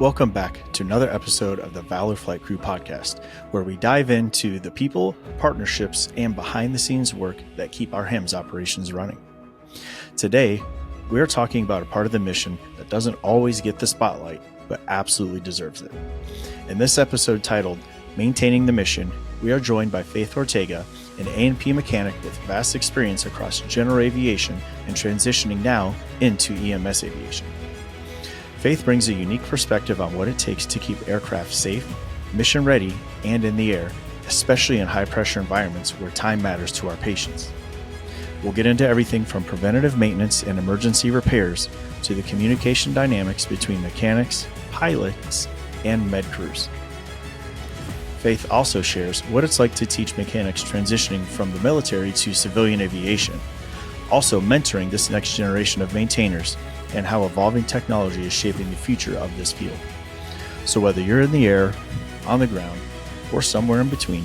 Welcome back to another episode of the Valor Flight Crew Podcast, where we dive into the people, partnerships, and behind-the-scenes work that keep our HIMSS operations running. Today, we are talking about a part of the mission that doesn't always get the spotlight, but absolutely deserves it. In this episode titled, Maintaining the Mission, we are joined by Faith Ortega, an A&P mechanic with vast experience across general aviation and transitioning now into EMS aviation. Faith brings a unique perspective on what it takes to keep aircraft safe, mission ready, and in the air, especially in high-pressure environments where time matters to our patients. We'll get into everything from preventative maintenance and emergency repairs to the communication dynamics between mechanics, pilots, and med crews. Faith also shares what it's like to teach mechanics transitioning from the military to civilian aviation, also mentoring this next generation of maintainers, and how evolving technology is shaping the future of this field. So whether you're in the air, on the ground, or somewhere in between,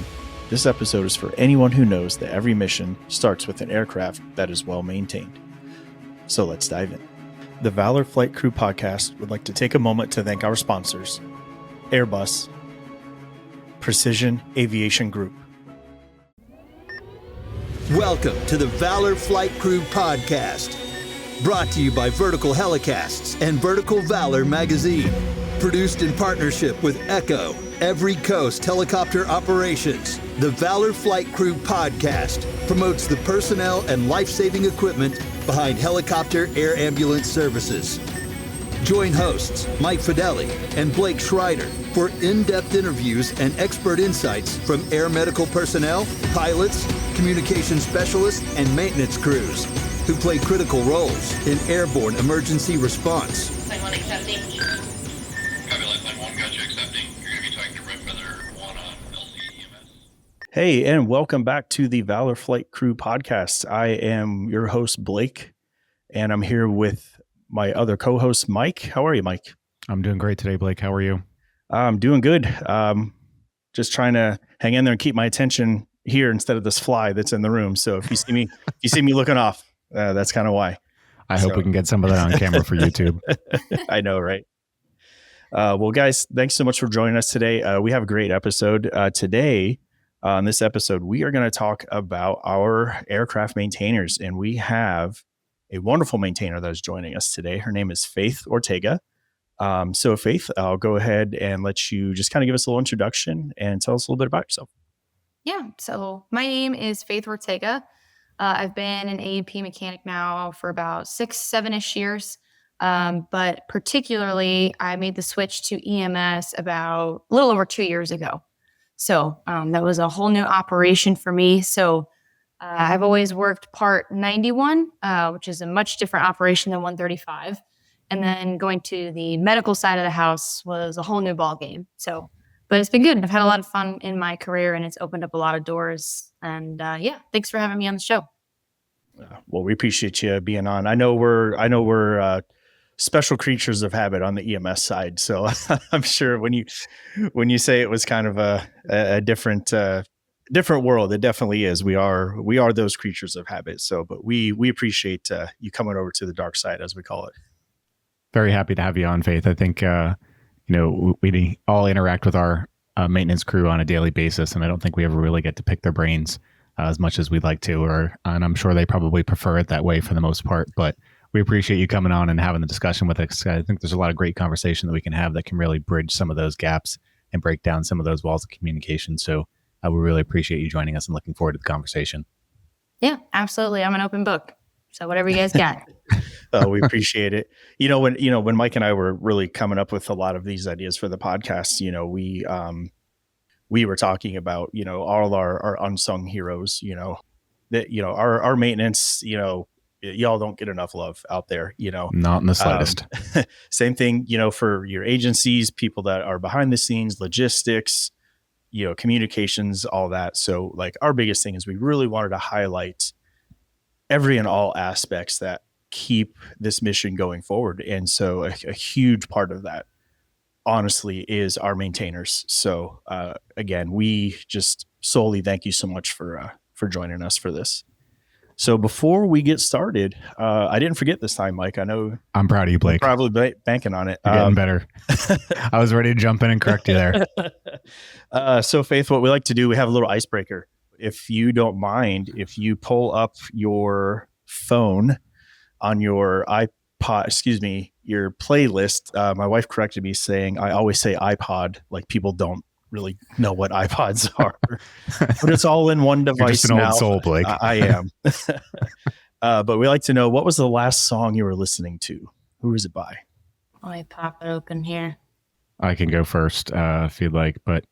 this episode is for anyone who knows that every mission starts with an aircraft that is well maintained. So let's dive in. The Valor Flight Crew Podcast would like to take a moment to thank our sponsors, Airbus, Precision Aviation Group. Welcome to the Valor Flight Crew Podcast. Brought to you by Vertical Helicasts and Vertical Valor Magazine. Produced in partnership with Echo, Every Coast Helicopter Operations. The Valor Flight Crew Podcast promotes the personnel and life-saving equipment behind helicopter air ambulance services. Join hosts Mike Fideli and Blake Schreider for in-depth interviews and expert insights from air medical personnel, pilots, communication specialists, and maintenance crews who play critical roles in airborne emergency response. Line 1 accepting. Copy, line 1, gotcha, accepting. You're going to be talking to Red Feather 1 on LCEMS. Hey, and welcome back to the Valor Flight Crew Podcast. I am your host, Blake, and I'm here with my other co-host, Mike. How are you, Mike? I'm doing great today, Blake. How are you? I'm doing good. Just trying to hang in there and keep my attention here instead of this fly that's in the room. So if you see me looking off, that's kind of why. I hope we can get some of that on camera for YouTube. I know, right? Well, guys, thanks so much for joining us today. We have a great episode. Today, on this episode, we are going to talk about our aircraft maintainers, and we have a wonderful maintainer that is joining us today. Her name is Faith Ortega. So Faith, I'll go ahead and let you just kind of give us a little introduction and tell us a little bit about yourself. Yeah, so my name is Faith Ortega. I've been an A&P mechanic now for about 6-7-ish years. But particularly, I made the switch to EMS about a little over 2 years ago. So that was a whole new operation for me. So I've always worked Part 91, which is a much different operation than 135. And then going to the medical side of the house was a whole new ball game. So, but it's been good. I've had a lot of fun in my career, and it's opened up a lot of doors. And yeah, thanks for having me on the show. Well, we appreciate you being on. I know we're special creatures of habit on the EMS side. So I'm sure when you say it was kind of a different world, it definitely is. We are those creatures of habit. So, but we appreciate you coming over to the dark side, as we call it. Very happy to have you on, Faith. I think, we all interact with our maintenance crew on a daily basis, and I don't think we ever really get to pick their brains as much as we'd like to, and I'm sure they probably prefer it that way for the most part, but we appreciate you coming on and having the discussion with us. I think there's a lot of great conversation that we can have that can really bridge some of those gaps and break down some of those walls of communication. So we really appreciate you joining us and looking forward to the conversation. Yeah, absolutely. I'm an open book. So whatever you guys got. We appreciate it. When Mike and I were really coming up with a lot of these ideas for the podcast, we were talking about, all our unsung heroes, that, our maintenance, y'all don't get enough love out there, Not in the slightest. Same thing, for your agencies, people that are behind the scenes, logistics, communications, all that. So like our biggest thing is we really wanted to highlight every and all aspects that keep this mission going forward. And so a huge part of that, honestly, is our maintainers. So again, we just solely thank you so much for joining us for this. So before we get started, I didn't forget this time, Mike. I know I'm proud of you, Blake. Probably banking on it. You're getting better. I was ready to jump in and correct you there. So Faith, what we like to do, we have a little icebreaker. If you don't mind, if you pull up your phone on your your playlist. My wife corrected me saying, I always say iPod, like people don't really know what iPods are, but it's all in one device. You're just an now. old soul, Blake. I am. But we like to know, what was the last song you were listening to? Who was it by? Let me pop it open here. I can go first if you'd like, but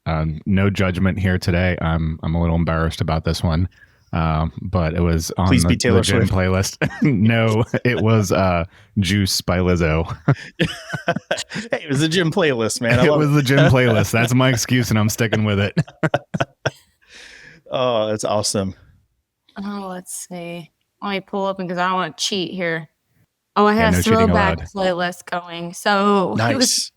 no judgment here today. I'm a little embarrassed about this one, but it was on the gym playlist. No, it was Juice by Lizzo. Hey, it was the gym playlist, man. It was the gym playlist. That's my excuse, and I'm sticking with it. Oh, that's awesome. Oh, let's see. Let me pull up because I don't want to cheat here. Oh, I had no a throwback cheating playlist going. So nice. It was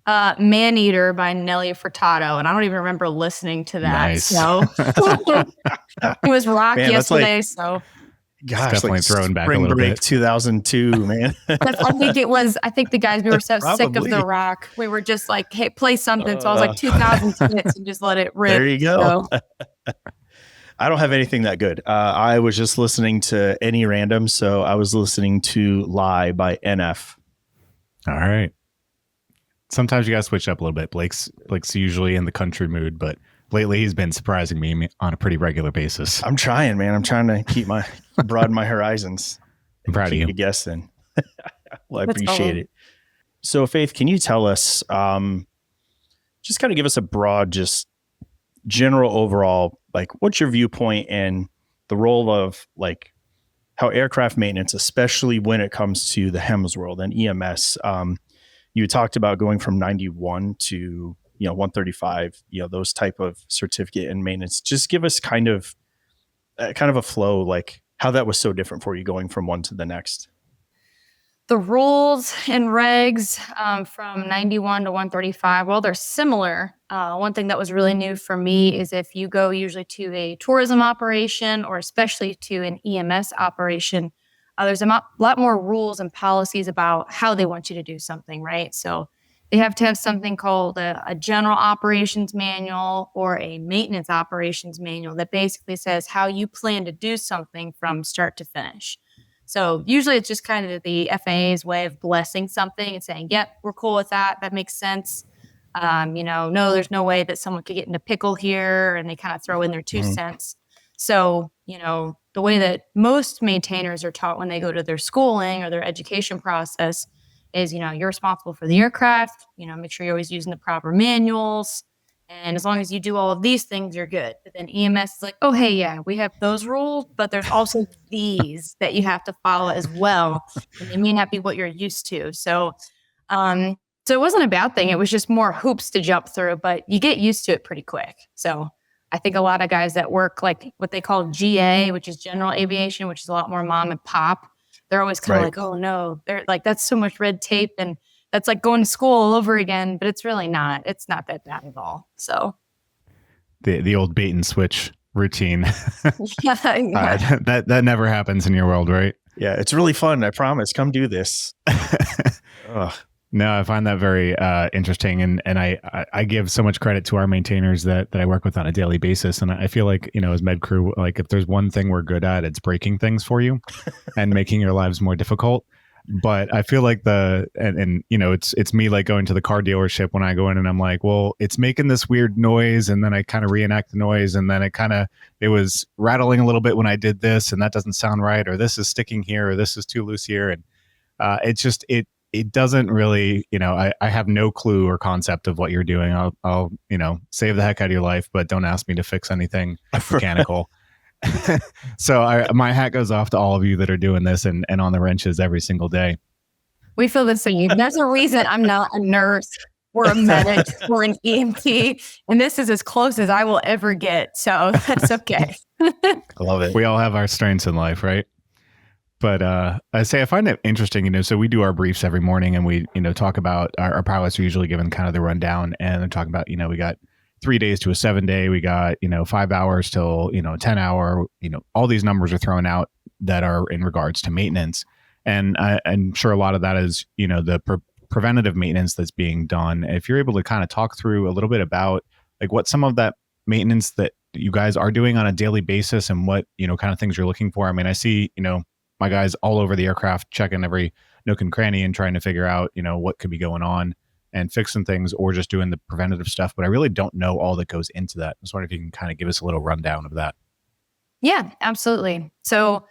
Man Eater by Nelly Furtado, and I don't even remember listening to that. Nice. So it was rock yesterday. Gosh, definitely throwing back a Spring little Break bit. 2002, man. I think the guys, we were so sick of Probably. the rock. We were just like, hey, play something. So I was like 2000 hits and just let it rip. There you go. So, I don't have anything that good. I was just listening to any random. So I was listening to Lie by NF. All right. Sometimes you got to switch up a little bit. Blake's usually in the country mood, but lately he's been surprising me on a pretty regular basis. I'm trying, man. I'm trying to broaden my horizons. I'm proud of you. Guessing. Well, I That's appreciate all. it. So Faith, can you tell us, just kind of give us a broad, just general overall, like what's your viewpoint and the role of like how aircraft maintenance, especially when it comes to the HEMS world and EMS, you talked about going from 91 to 135, those type of certificate and maintenance. Just give us kind of a flow, like how that was so different for you going from one to the next. the rules and regs from 91 to 135, well, they're similar. One thing that was really new for me is if you go usually to a tourism operation or especially to an EMS operation, there's a lot more rules and policies about how they want you to do something, right? So they have to have something called a general operations manual or a maintenance operations manual that basically says how you plan to do something from start to finish. So usually it's just kind of the FAA's way of blessing something and saying, yep, we're cool with that. That makes sense. No, there's no way that someone could get into pickle here, and they kind of throw in their 2 cents. So, the way that most maintainers are taught when they go to their schooling or their education process is, you're responsible for the aircraft, make sure you're always using the proper manuals. And as long as you do all of these things, you're good. But then EMS is like, oh, hey, yeah, we have those rules, but there's also these that you have to follow as well. And they may not be what you're used to. So it wasn't a bad thing. It was just more hoops to jump through, but you get used to it pretty quick. So I think a lot of guys that work like what they call GA, which is general aviation, which is a lot more mom and pop, they're always kind of like, oh no, they're like, that's so much red tape and that's like going to school all over again, but it's really not. It's not that bad at all. So the old bait and switch routine. yeah. That never happens in your world, right? Yeah, it's really fun. I promise. Come do this. Ugh. No, I find that very interesting, and I give so much credit to our maintainers that I work with on a daily basis, and I feel like as med crew, like if there's one thing we're good at, it's breaking things for you and making your lives more difficult. But I feel like it's me like going to the car dealership when I go in and I'm like, well, it's making this weird noise, and then I kind of reenact the noise, and then it was rattling a little bit when I did this, and that doesn't sound right, or this is sticking here, or this is too loose here, and it doesn't really, I have no clue or concept of what you're doing. I'll save the heck out of your life, but don't ask me to fix anything mechanical. So my hat goes off to all of you that are doing this and on the wrenches every single day. We feel the same. There's a reason I'm not a nurse or a medic or an EMT, and this is as close as I will ever get. So that's okay. I love it. We all have our strengths in life, right? But I find it interesting, so we do our briefs every morning and we, talk about our pilots are usually given kind of the rundown and they're talking about, we got 3 days to a 7 day, we got, 5 hours till, 10 hour, all these numbers are thrown out that are in regards to maintenance. And I'm sure a lot of that is, the preventative maintenance that's being done. If you're able to kind of talk through a little bit about like what some of that maintenance that you guys are doing on a daily basis and what, kind of things you're looking for. I mean, I see, my guys all over the aircraft checking every nook and cranny and trying to figure out, what could be going on and fixing things or just doing the preventative stuff. But I really don't know all that goes into that. I was wondering if you can kind of give us a little rundown of that. Yeah, absolutely. So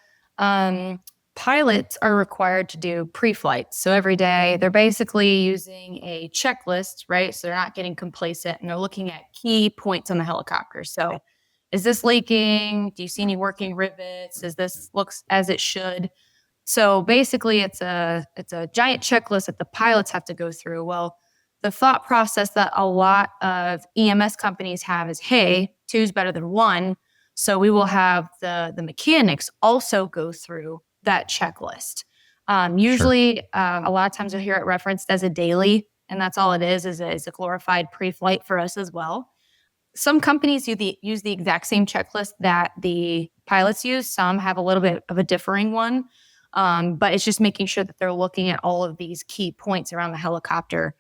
pilots are required to do pre-flight. So every day they're basically using a checklist, right? So they're not getting complacent and they're looking at key points on the helicopter. So is this leaking? Do you see any working rivets? Is this looks as it should? So basically it's a giant checklist that the pilots have to go through. Well, the thought process that a lot of EMS companies have is, hey, 2 is better than 1. So we will have the mechanics also go through that checklist. Usually, a lot of times you'll hear it referenced as a daily, and that's all it is a glorified pre-flight for us as well. Some companies use the exact same checklist that the pilots use. Some have a little bit of a differing one, but it's just making sure that they're looking at all of these key points around the helicopter,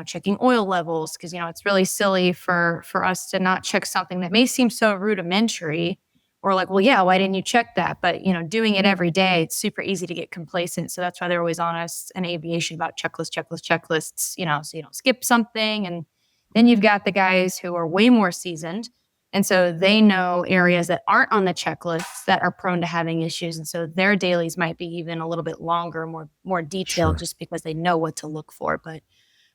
checking oil levels, because, it's really silly for us to not check something that may seem so rudimentary or like, well, yeah, why didn't you check that? But, doing it every day, it's super easy to get complacent. So that's why they're always on us in aviation about checklists, so you don't skip something. And then you've got the guys who are way more seasoned. And so they know areas that aren't on the checklists that are prone to having issues. And so their dailies might be even a little bit longer, more detailed, just because they know what to look for. But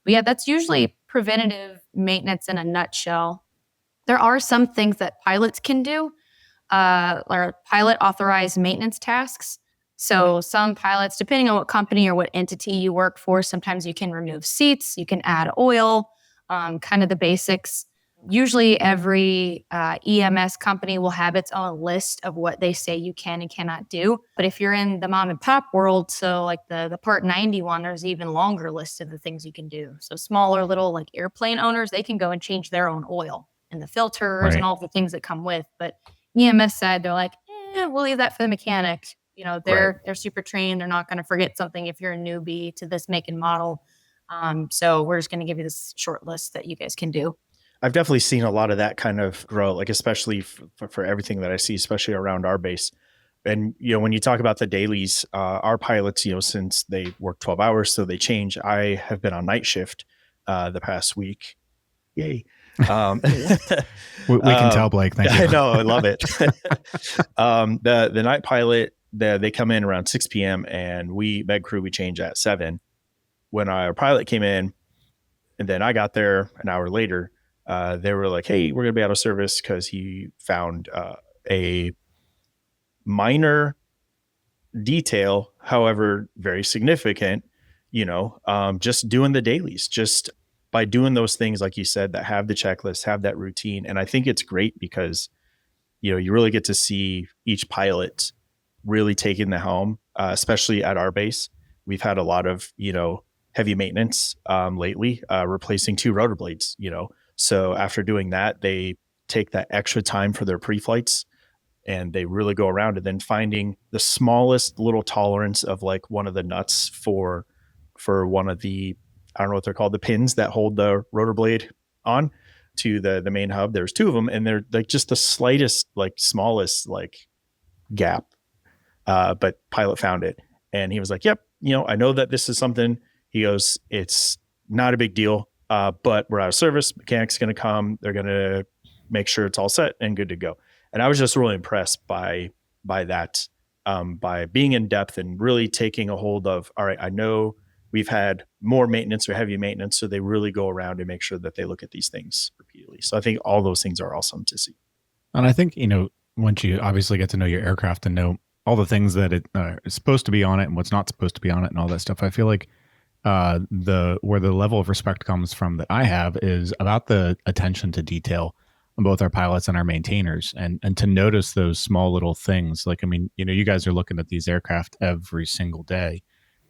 yeah, that's usually preventative maintenance in a nutshell. There are some things that pilots can do, or pilot authorized maintenance tasks. So some pilots, depending on what company or what entity you work for, sometimes you can remove seats, you can add oil, kind of the basics. Usually every EMS company will have its own list of what they say you can and cannot do. But if you're in the mom and pop world, so like the Part 91, there's even longer list of the things you can do. So smaller little like airplane owners, they can go and change their own oil and the filters and all the things that come with. But EMS side, they're like, we'll leave that for the mechanic. They're super trained. They're not going to forget something if you're a newbie to this make and model. So we're just going to give you this short list that you guys can do. I've definitely seen a lot of that kind of grow, like especially for everything that I see, especially around our base. And, when you talk about the dailies, our pilots, since they work 12 hours, so they change. I have been on night shift the past week. Yay. We can tell, Blake. Thank you. I know. I love it. The night pilot, they come in around 6 p.m. and med crew, we change at 7. When our pilot came in and then I got there an hour later, they were like, hey, we're going to be out of service because he found a minor detail, however, very significant, just doing the dailies, just by doing those things, like you said, that have the checklist, have that routine. And I think it's great because, you really get to see each pilot really taking the helm, especially at our base. We've had a lot of, heavy maintenance lately, replacing 2 rotor blades, So after doing that, they take that extra time for their pre-flights and they really go around and then finding the smallest little tolerance of like one of the nuts for one of the, I don't know what they're called, the pins that hold the rotor blade on to the main hub. There's 2 of them and they're like just the slightest, like smallest like gap. But pilot found it and he was like, yep, I know that this is something. He goes, it's not a big deal. But we're out of service. Mechanic's going to come. They're going to make sure it's all set and good to go. And I was just really impressed by that, by being in depth and really taking a hold of, all right, I know we've had more maintenance or heavy maintenance. So they really go around and make sure that they look at these things repeatedly. So I think all those things are awesome to see. And I think, once you obviously get to know your aircraft and know all the things that it is supposed to be on it and what's not supposed to be on it and all that stuff, I feel like where the level of respect comes from that I have is about the attention to detail on both our pilots and our maintainers and to notice those small little things. Like, I mean, you guys are looking at these aircraft every single day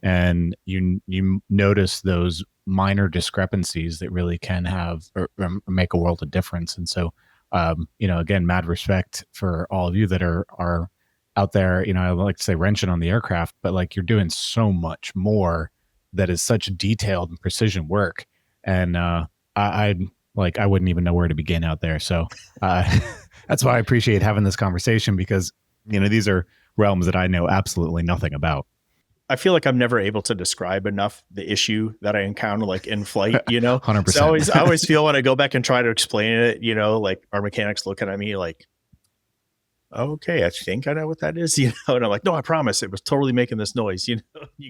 and you notice those minor discrepancies that really can have or make a world of difference. And so, again, mad respect for all of you that are out there, I like to say wrenching on the aircraft, but like you're doing so much more that is such detailed and precision work. And I wouldn't even know where to begin out there. So that's why I appreciate having this conversation, because, these are realms that I know absolutely nothing about. I feel like I'm never able to describe enough the issue that I encounter like in flight, 100%. So I always feel when I go back and try to explain it, like our mechanics looking at me like, okay, I think I know what that is, and I'm like, no, I promise it was totally making this noise. You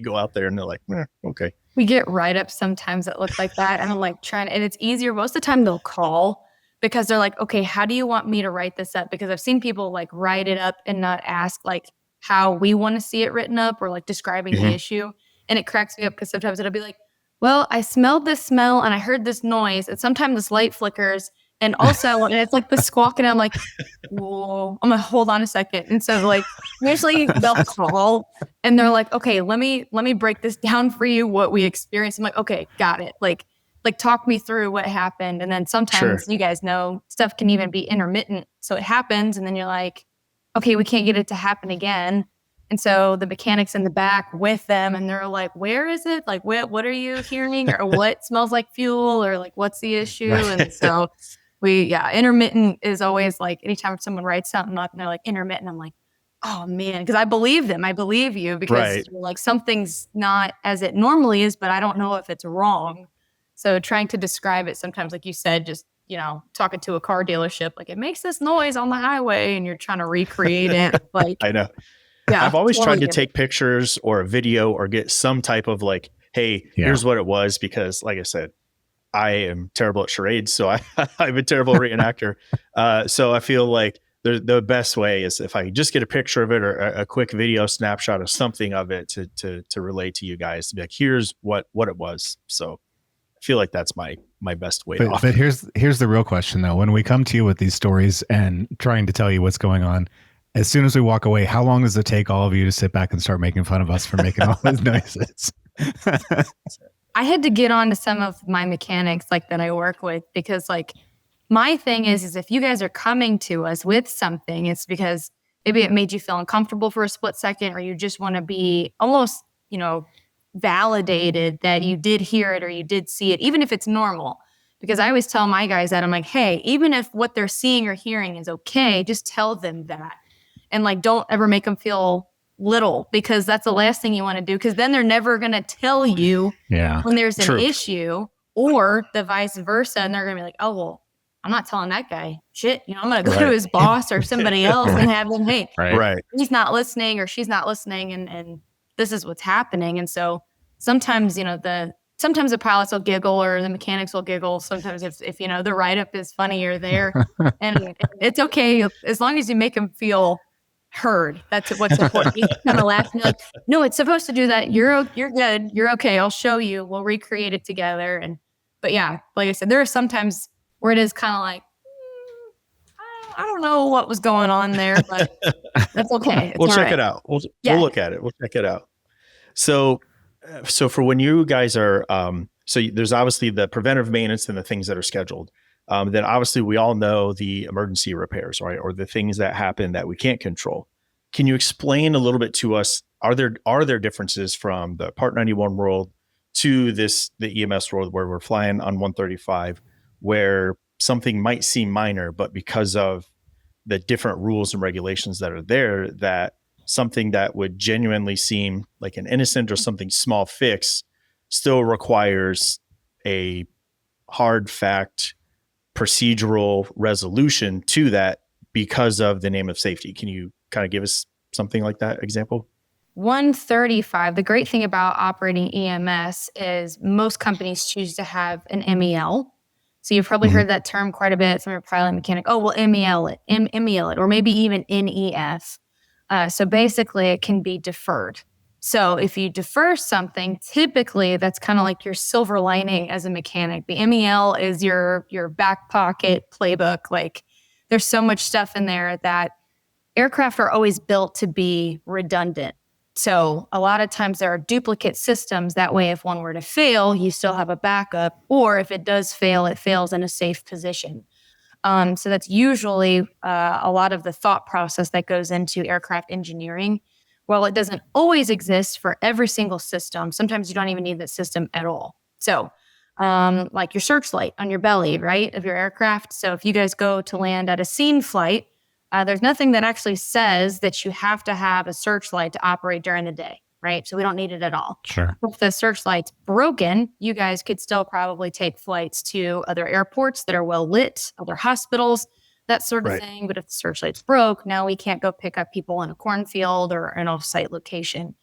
go out there and they're like, okay. We get write-ups sometimes that look like that. And I'm like and it's easier. Most of the time they'll call because they're like, okay, how do you want me to write this up? Because I've seen people like write it up and not ask like how we want to see it written up or like describing the issue. And it cracks me up because sometimes it'll be like, well, I smelled this smell and I heard this noise and sometimes this light flickers. And also, and it's like the squawk, and I'm like, whoa, I'm gonna hold on a second. And so like, usually they'll call and they're like, okay, let me break this down for you, what we experienced. I'm like, okay, got it. Like talk me through what happened. And then sometimes you guys know stuff can even be intermittent. So it happens and then you're like, okay, we can't get it to happen again. And so the mechanics in the back with them, and they're like, where is it? Like, what are you hearing? Or what smells like fuel? Or like, what's the issue? And so intermittent is always like, anytime someone writes something up and they're like intermittent, I'm like, oh man, because I believe them. I believe you because you're like, something's not as it normally is, but I don't know if it's wrong. So trying to describe it sometimes, like you said, just, talking to a car dealership, like it makes this noise on the highway and you're trying to recreate it. Like, I know. Yeah, I've always tried to take pictures or a video or get some type of like, hey, here's what it was. Because like I said, I am terrible at charades. So I'm a terrible reenactor. So I feel like the best way is if I just get a picture of it or a quick video snapshot of something of it to relate to you guys, to be like, here's what it was. So I feel like that's my best way. But here's the real question though. When we come to you with these stories and trying to tell you what's going on, as soon as we walk away, how long does it take all of you to sit back and start making fun of us for making all those noises? I had to get on to some of my mechanics like that I work with, because like my thing is if you guys are coming to us with something, it's because maybe it made you feel uncomfortable for a split second, or you just want to be almost, validated that you did hear it or you did see it, even if it's normal. Because I always tell my guys that I'm like, hey, even if what they're seeing or hearing is okay, just tell them that. And like, don't ever make them feel little, because that's the last thing you want to do, because then they're never going to tell you when there's an issue, or the vice versa. And they're going to be like, oh, well, I'm not telling that guy shit. I'm going to go to his boss or somebody else and have them, hey, he's not listening or she's not listening. And this is what's happening. And so sometimes, sometimes the pilots will giggle or the mechanics will giggle. Sometimes if the write-up is funny or there, and it's okay as long as you make them feel heard. That's what's important. You kind of laugh and you're like, no, it's supposed to do that. You're good. You're okay. I'll show you. We'll recreate it together. But yeah, like I said, there are sometimes where it is kind of like, I don't know what was going on there, but that's okay. We'll check it out. We'll look at it. We'll check it out. So for when you guys are, so there's obviously the preventive maintenance and the things that are scheduled. Then obviously we all know the emergency repairs, right? Or the things that happen that we can't control. Can you explain a little bit to us? Are there differences from the Part 91 world to the EMS world, where we're flying on 135, where something might seem minor, but because of the different rules and regulations that are there, that something that would genuinely seem like an innocent or something small fix still requires a hard fact procedural resolution to that because of the name of safety? Can you kind of give us something like that example? 135, the great thing about operating EMS is most companies choose to have an MEL. So you've probably heard that term quite a bit. Some of your pilot mechanic, oh, well, MEL it, or maybe even NEF. So basically it can be deferred. So if you defer something, typically that's kind of like your silver lining as a mechanic. The MEL is your back pocket playbook. Like there's so much stuff in there that aircraft are always built to be redundant. So a lot of times there are duplicate systems. That way, if one were to fail, you still have a backup. Or if it does fail, it fails in a safe position. So that's usually a lot of the thought process that goes into aircraft engineering. While it doesn't always exist for every single system, sometimes you don't even need that system at all. So like your searchlight on your belly, right, of your aircraft. So if you guys go to land at a scene flight, there's nothing that actually says that you have to have a searchlight to operate during the day, right? So we don't need it at all. Sure. If the searchlight's broken, you guys could still probably take flights to other airports that are well lit, other hospitals, that sort of Right. thing. But if the searchlight's broke, now we can't go pick up people in a cornfield or an off-site location.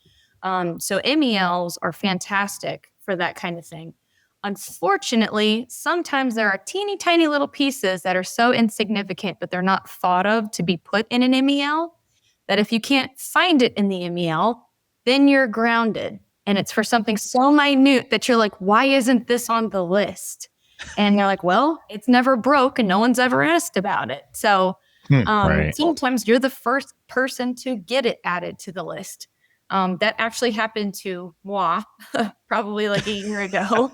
So MELs are fantastic for that kind of thing. Unfortunately, sometimes there are teeny tiny little pieces that are so insignificant, but they're not thought of to be put in an MEL, that if you can't find it in the MEL, then you're grounded. And it's for something so minute that you're like, why isn't this on the list? And they're like, well, it's never broke and no one's ever asked about it. So Right. sometimes you're the first person to get it added to the list. That actually happened to moi probably like a year ago.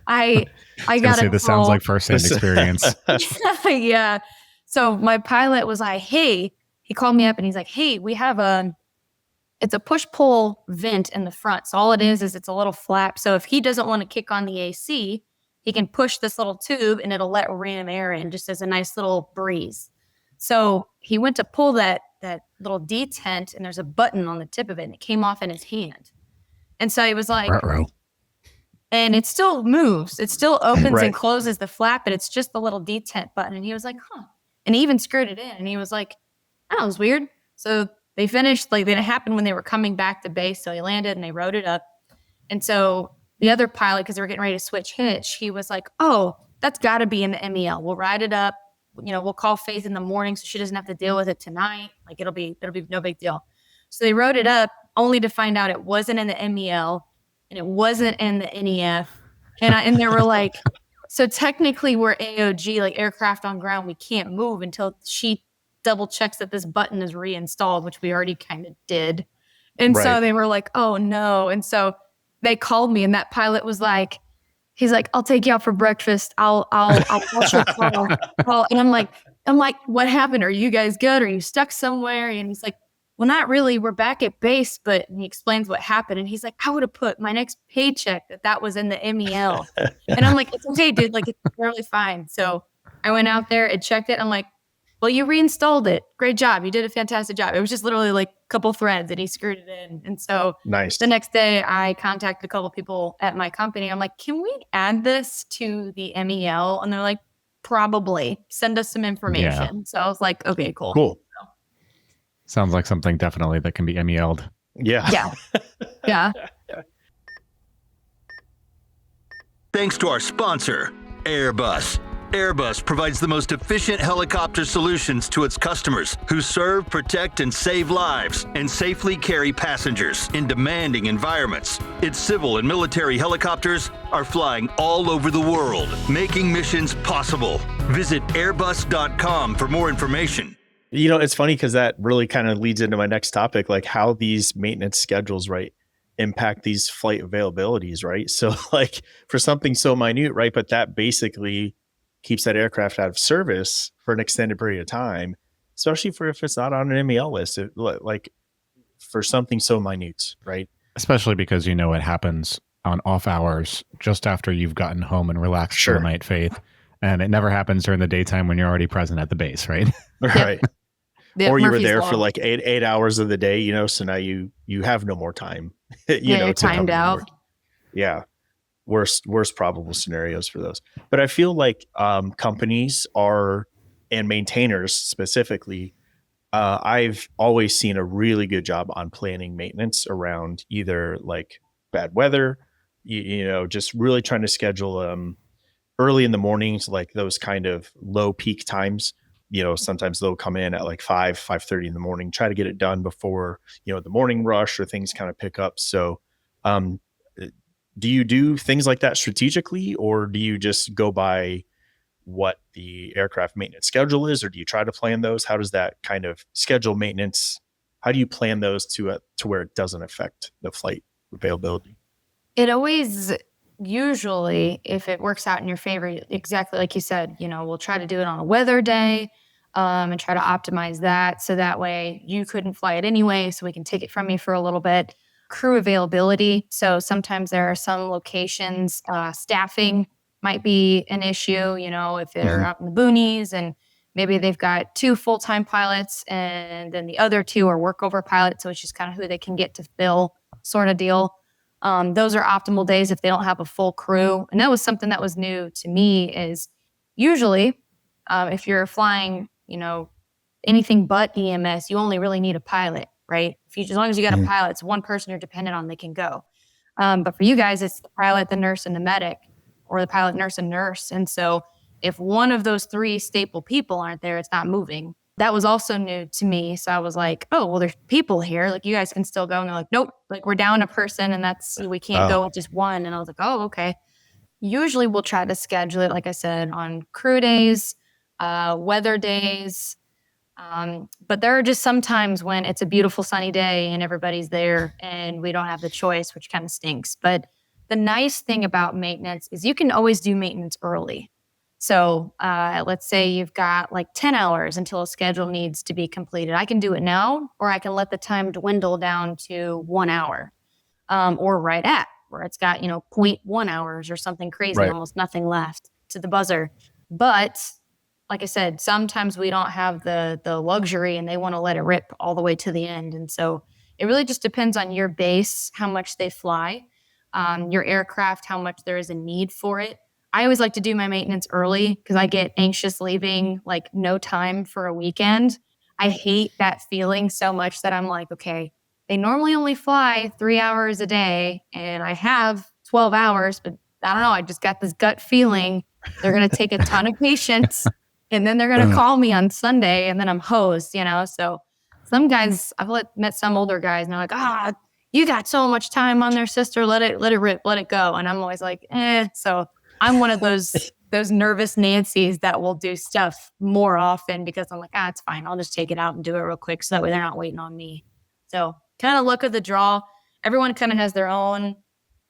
I got Say a this sounds call. like firsthand experience. Yeah. So my pilot was like, hey, he called me up and he's like, hey, we have it's a push-pull vent in the front. So all it is it's a little flap. So if he doesn't want to kick on the AC, he can push this little tube and it'll let ram air in just as a nice little breeze. So he went to pull that little detent and there's a button on the tip of it and it came off in his hand. And so he was like, Ruh-roh. and it still moves. It still opens Right. and closes the flap, but it's just the little detent button. And he was like, huh. And he even screwed it in. And he was like, that was weird. So they finished, like, then it happened when they were coming back to base. So he landed and they wrote it up. And so the other pilot, because they were getting ready to switch hitch, he was like, oh, that's got to be in the MEL. We'll write it up. We'll call Faith in the morning so she doesn't have to deal with it tonight. Like it'll be no big deal. So they wrote it up only to find out it wasn't in the MEL and it wasn't in the NEF. And they were like, so technically we're AOG, like aircraft on ground. We can't move until she double checks that this button is reinstalled, which we already kind of did. And so Right. they were like, oh no. And so they called me and that pilot was like, he's like, I'll take you out for breakfast. I'll watch your call. And I'm like, what happened? Are you guys good? Are you stuck somewhere? And he's like, well, not really. We're back at base, but and he explains what happened. And he's like, I would have put my next paycheck that was in the MEL. And I'm like, it's okay, dude. Like, it's totally fine. So I went out there and checked it. I'm like, well, you reinstalled it. Great job. You did a fantastic job. It was just literally like a couple threads and he screwed it in. And so Nice. the next day I contacted a couple people at my company. I'm like, can we add this to the MEL? And they're like, probably. Send us some information. Yeah. So I was like, okay, cool. Cool. Sounds like something definitely that can be MEL'd. Yeah. Yeah. Yeah. Thanks to our sponsor, Airbus. Airbus provides the most efficient helicopter solutions to its customers who serve, protect, and save lives and safely carry passengers in demanding environments. Its civil and military helicopters are flying all over the world, making missions possible. Visit airbus.com for more information. It's funny because that really kind of leads into my next topic, like how these maintenance schedules, right, impact these flight availabilities, right? So like for something so minute, right, but that basically keeps that aircraft out of service for an extended period of time, especially for if it's not on an MEL list, like for something so minute, right? Especially because it happens on off hours just after you've gotten home and relaxed Sure. for the night, Faith. And it never happens during the daytime when you're already present at the base, right? Right. The Or you were Murphy's there Law. for like eight hours of the day, so now you have no more time. You're to timed cover out. more. Yeah. Worst probable scenarios for those. But I feel like companies and maintainers specifically, I've always seen a really good job on planning maintenance around either like bad weather, just really trying to schedule early in the mornings, like those kind of low peak times. Sometimes they'll come in at like 5:30 in the morning, try to get it done before, the morning rush or things kind of pick up. So, do you do things like that strategically, or do you just go by what the aircraft maintenance schedule is, or do you try to plan those? How does that kind of schedule maintenance? How do you plan those to where it doesn't affect the flight availability? It always usually if it works out in your favor, exactly like you said, we'll try to do it on a weather day, and try to optimize that. So that way you couldn't fly it anyway. So we can take it from you for a little bit. Crew availability. So sometimes there are some locations, staffing might be an issue, if they're out in the boonies and maybe they've got 2 full-time pilots and then the other 2 are workover pilots. So it's just kind of who they can get to fill sort of deal. Those are optimal days if they don't have a full crew. And that was something that was new to me is usually if you're flying, anything but EMS, you only really need a pilot, right? As long as you got a pilot, it's one person you're dependent on, they can go. But for you guys, it's the pilot, the nurse, and the medic, or the pilot, nurse, and nurse. And so if one of those 3 staple people aren't there, it's not moving. That was also new to me. So I was like, oh, well, there's people here. Like, you guys can still go. And they're like, nope, like we're down a person and we can't go with just one. And I was like, oh, okay. Usually we'll try to schedule it, like I said, on crew days, weather days. But there are just some times when it's a beautiful sunny day and everybody's there and we don't have the choice, which kind of stinks. But the nice thing about maintenance is you can always do maintenance early. So let's say you've got like 10 hours until a schedule needs to be completed. I can do it now, or I can let the time dwindle down to 1 hour, or right at where it's got, 0.1 hours or something crazy, almost nothing left to the buzzer. But like I said, sometimes we don't have the luxury and they want to let it rip all the way to the end. And so it really just depends on your base, how much they fly, your aircraft, how much there is a need for it. I always like to do my maintenance early because I get anxious leaving, like no time for a weekend. I hate that feeling so much that I'm like, okay, they normally only fly 3 hours a day and I have 12 hours, but I don't know. I just got this gut feeling they're going to take a ton of patience and then they're going to call me on Sunday and then I'm hosed, So some guys, I've met some older guys and they're like, you got so much time on there, sister. Let it rip, let it go. And I'm always like, So I'm one of those nervous Nancys that will do stuff more often because I'm like, it's fine. I'll just take it out and do it real quick so that way they're not waiting on me. So kind of luck of the draw. Everyone kind of has their own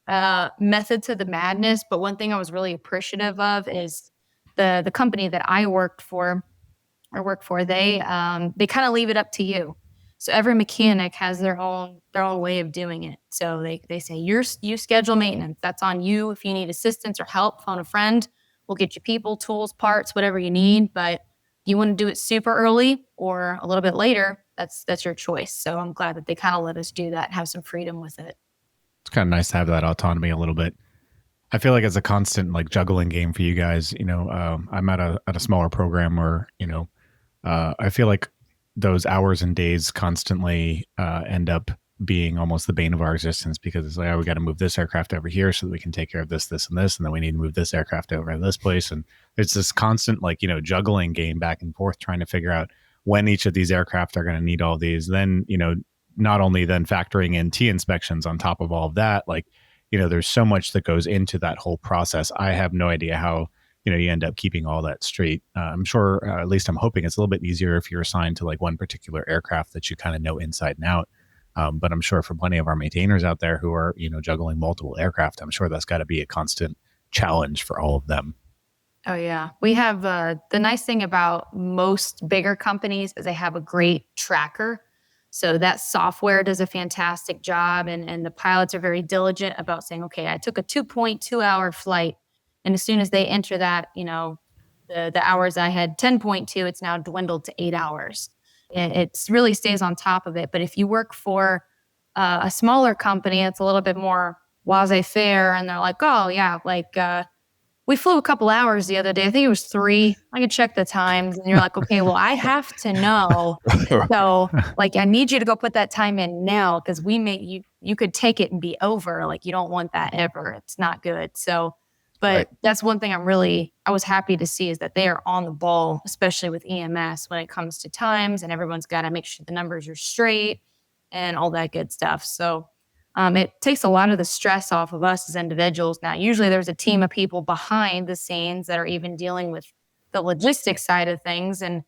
method to the madness. But one thing I was really appreciative of is the company that I work for, they kind of leave it up to you. So every mechanic has their own way of doing it. So they say, you schedule maintenance. That's on you. If you need assistance or help, phone a friend. We'll get you people, tools, parts, whatever you need. But you want to do it super early or a little bit later, that's your choice. So I'm glad that they kind of let us do that and have some freedom with it. It's kind of nice to have that autonomy a little bit. I feel like it's a constant like juggling game for you guys. I'm at a smaller program where, I feel like those hours and days constantly end up being almost the bane of our existence because it's like, we got to move this aircraft over here so that we can take care of this, this, and this. And then we need to move this aircraft over to this place. And it's this constant, juggling game back and forth, trying to figure out when each of these aircraft are going to need all these. Then, not only then factoring in T inspections on top of all of that, there's so much that goes into that whole process. I have no idea how, you end up keeping all that straight. I'm sure, at least I'm hoping it's a little bit easier if you're assigned to like one particular aircraft that you kind of know inside and out. But I'm sure for plenty of our maintainers out there who are, juggling multiple aircraft, I'm sure that's got to be a constant challenge for all of them. Oh, yeah. We have the nice thing about most bigger companies is they have a great tracker. So that software does a fantastic job. And the pilots are very diligent about saying, okay, I took a 2.2 hour flight. And as soon as they enter that, the hours I had 10.2, it's now dwindled to 8 hours. It really stays on top of it. But if you work for a smaller company, it's a little bit more laissez-faire. And they're like, oh, yeah, we flew a couple hours the other day. I think it was 3. I could check the times. And you're like, okay, well, I have to know. So I need you to go put that time in now because you could take it and be over. You don't want that ever. It's not good. So, but That's one thing I was happy to see is that they are on the ball, especially with EMS when it comes to times and everyone's got to make sure the numbers are straight and all that good stuff. So, it takes a lot of the stress off of us as individuals. Now, usually there's a team of people behind the scenes that are even dealing with the logistics side of things. And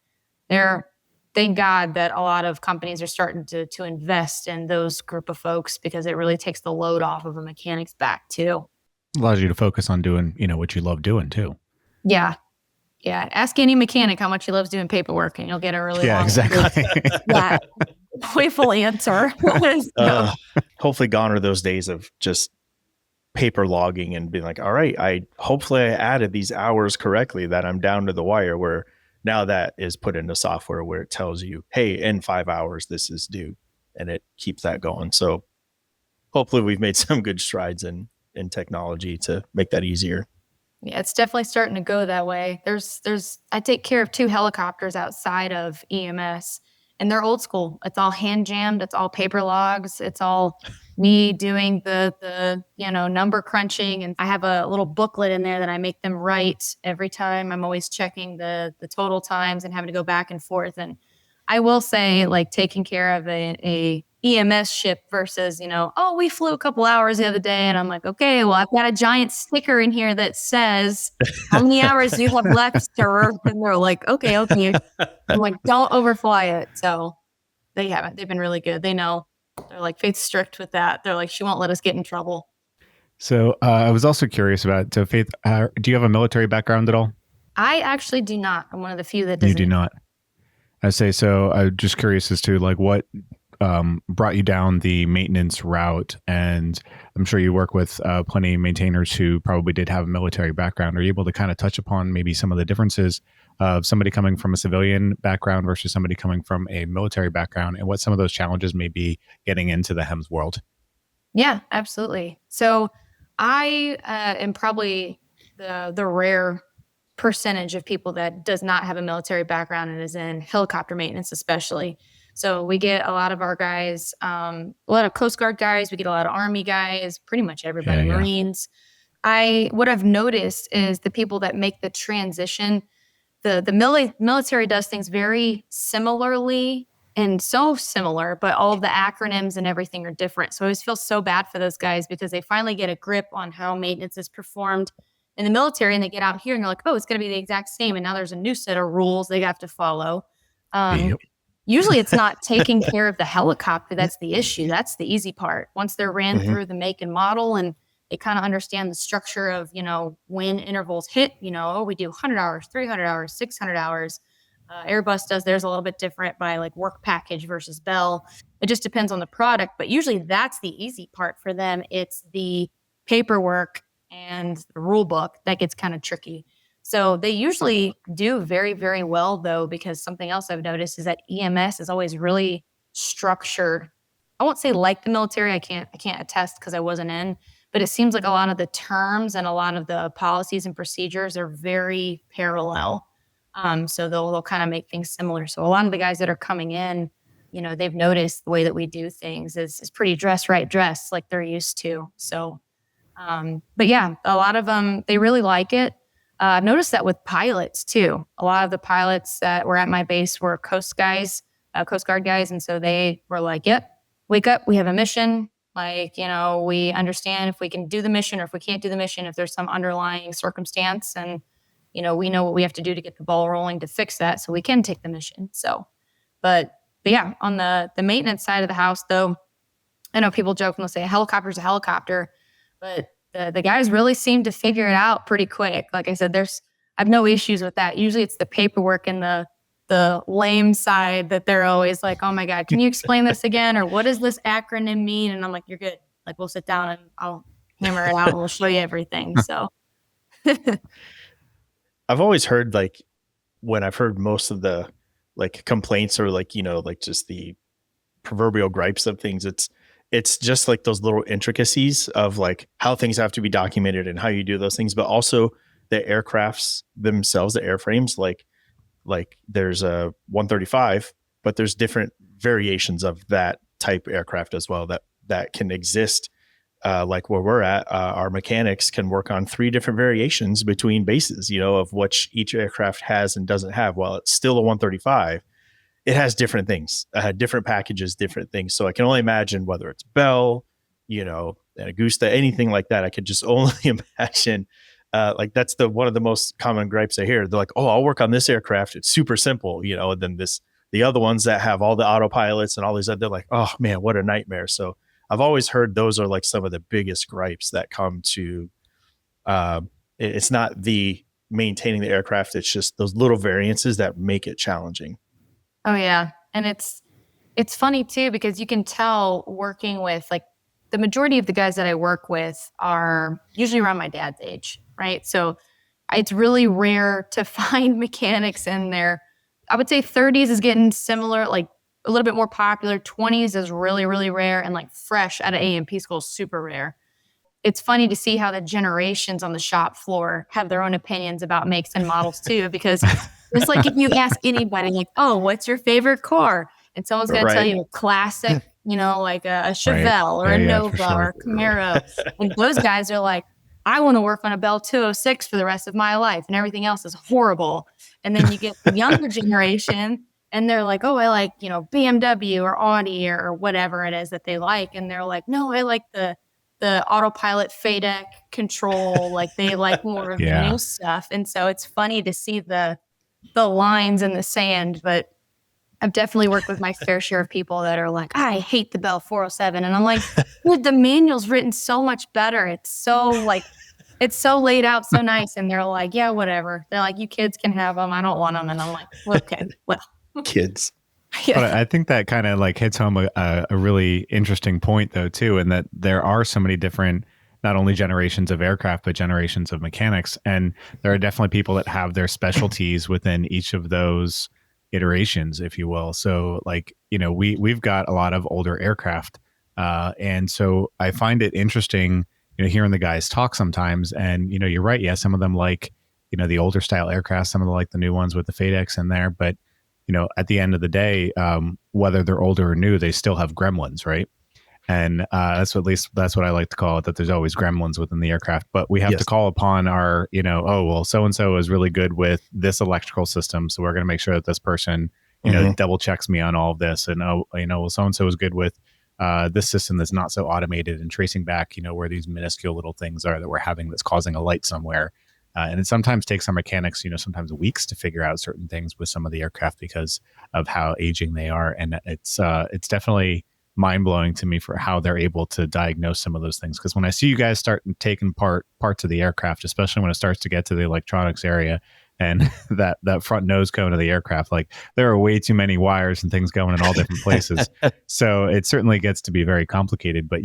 thank God that a lot of companies are starting to invest in those group of folks because it really takes the load off of a mechanic's back too. Allows you to focus on doing, what you love doing too. Yeah. Yeah. Ask any mechanic how much he loves doing paperwork and you'll get a really long, exactly. yeah, joyful answer. So, Hopefully gone are those days of just paper logging and being like, all right, hopefully I added these hours correctly that I'm down to the wire, where now that is put into software where it tells you, hey, in 5 hours, this is due, and it keeps that going. So hopefully we've made some good strides in technology to make that easier. Yeah, it's definitely starting to go that way. I take care of 2 helicopters outside of EMS, and they're old school. It's all hand jammed. It's all paper logs. It's all me doing the number crunching. And I have a little booklet in there that I make them write every time. I'm always checking the total times and having to go back and forth. And I will say, like, taking care of a EMS ship versus, we flew a couple hours the other day, and I'm like, okay, well, I've got a giant sticker in here that says how many hours do you have left, sir? And they're like, okay. I'm like, don't overfly it. So they haven't. They've been really good. They know. They're like, Faith's strict with that. They're like, she won't let us get in trouble. So I was also curious about, so Faith, do you have a military background at all? I actually do not. I'm one of the few that doesn't. You do not. I say, so I'm just curious as to like what brought you down the maintenance route. And I'm sure you work with plenty of maintainers who probably did have a military background. Are you able to kind of touch upon maybe some of the differences of somebody coming from a civilian background versus somebody coming from a military background, and what some of those challenges may be getting into the HEMS world? Yeah, absolutely. So I am probably the rare percentage of people that does not have a military background and is in helicopter maintenance, especially. So we get a lot of our guys, a lot of Coast Guard guys, we get a lot of Army guys, pretty much everybody, Yeah. Marines. What I've noticed is the people that make the transition, the military does things very similarly and so similar, but all of the acronyms and everything are different. So I always feel so bad for those guys because they finally get a grip on how maintenance is performed in the military, and they get out here and they're like, oh, it's going to be the exact same. And now there's a new set of rules they have to follow. Yep. Usually it's not taking care of the helicopter. That's the issue. That's the easy part. Once they're ran through the make and model and they kind of understand the structure of, when intervals hit, we do 100 hours, 300 hours, 600 hours. Airbus does theirs a little bit different by like work package versus Bell. It just depends on the product, but usually that's the easy part for them. It's the paperwork and the rule book that gets kind of tricky. So they usually do very, very well, though, because something else I've noticed is that EMS is always really structured. I won't say like the military. I can't attest because I wasn't in, but it seems like a lot of the terms and a lot of the policies and procedures are very parallel. So they'll kind of make things similar. So a lot of the guys that are coming in, they've noticed the way that we do things is pretty dress right dress like they're used to. So, but yeah, a lot of them, they really like it. I've noticed that with pilots too. A lot of the pilots that were at my base were Coast Guard guys. And so they were like, yep, wake up, we have a mission. Like, we understand if we can do the mission or if we can't do the mission, if there's some underlying circumstance, and, we know what we have to do to get the ball rolling to fix that so we can take the mission. So, but yeah, on the maintenance side of the house though, I know people joke and they'll say a helicopter's a helicopter, but the guys really seem to figure it out pretty quick. Like I said, I've no issues with that. Usually it's the paperwork and the lame side that they're always like, oh my God, can you explain this again? Or what does this acronym mean? And I'm like, you're good. Like, we'll sit down and I'll hammer it out and we'll show you everything. So I've always heard, like, when I've heard most of the like complaints or like, like just the proverbial gripes of things, it's just like those little intricacies of like how things have to be documented and how you do those things, but also the aircrafts themselves, the airframes, like there's a 135, but there's different variations of that type aircraft as well that can exist. Like where we're at, our mechanics can work on 3 different variations between bases, of which each aircraft has and doesn't have. While it's still a 135, it has different things, different packages, different things. So I can only imagine whether it's Bell, and Augusta, anything like that. I could just only imagine. Like that's one of the most common gripes I hear. They're like, "Oh, I'll work on this aircraft. It's super simple," and then the other ones that have all the autopilots and all these other, they're like, "Oh man, what a nightmare." So I've always heard those are like some of the biggest gripes that come to It's not the maintaining the aircraft. It's just those little variances that make it challenging. Oh yeah. And it's funny too, because you can tell working with, like, the majority of the guys that I work with are usually around my dad's age, right? So it's really rare to find mechanics in there. I would say 30s is getting similar, like a little bit more popular. 20s is really, really rare. And like fresh out of A&P school is super rare. It's funny to see how the generations on the shop floor have their own opinions about makes and models too, because it's like if you ask anybody, like, oh, what's your favorite car? And someone's going to tell you a classic, like a Chevelle or a Nova or a Camaro. And those guys are like, I want to work on a Bell 206 for the rest of my life, and everything else is horrible. And then you get the younger generation, and they're like, oh, I like, BMW or Audi or whatever it is that they like. And they're like, no, I like the autopilot FADEC control. Like they like more of the new stuff. And so it's funny to see the lines in the sand, but I've definitely worked with my fair share of people that are like, I hate the Bell 407. And I'm like, dude, the manual's written so much better. It's so laid out so nice. And they're like, yeah, whatever. They're like, you kids can have them. I don't want them. And I'm like, okay, well. Kids. Yeah. But I think that kind of like hits home a really interesting point though, too, and that there are so many different, not only generations of aircraft, but generations of mechanics. And there are definitely people that have their specialties within each of those iterations, if you will. So like, we've got a lot of older aircraft. And so I find it interesting, hearing the guys talk sometimes, and, you're right. Yeah. Some of them like, the older style aircraft, some of them like the new ones with the FADECs in there. But, at the end of the day, whether they're older or new, they still have gremlins, right? And that's what I like to call it, that there's always gremlins within the aircraft. But we have to call upon our, so-and-so is really good with this electrical system. So we're going to make sure that this person, double checks me on all of this. And, so-and-so is good with this system that's not so automated and tracing back, where these minuscule little things are that we're having that's causing a light somewhere. And it sometimes takes our mechanics, sometimes weeks to figure out certain things with some of the aircraft because of how aging they are. And it's definitely mind-blowing to me for how they're able to diagnose some of those things. Because when I see you guys start taking parts of the aircraft, especially when it starts to get to the electronics area and that front nose cone of the aircraft, like there are way too many wires and things going in all different places. So it certainly gets to be very complicated. But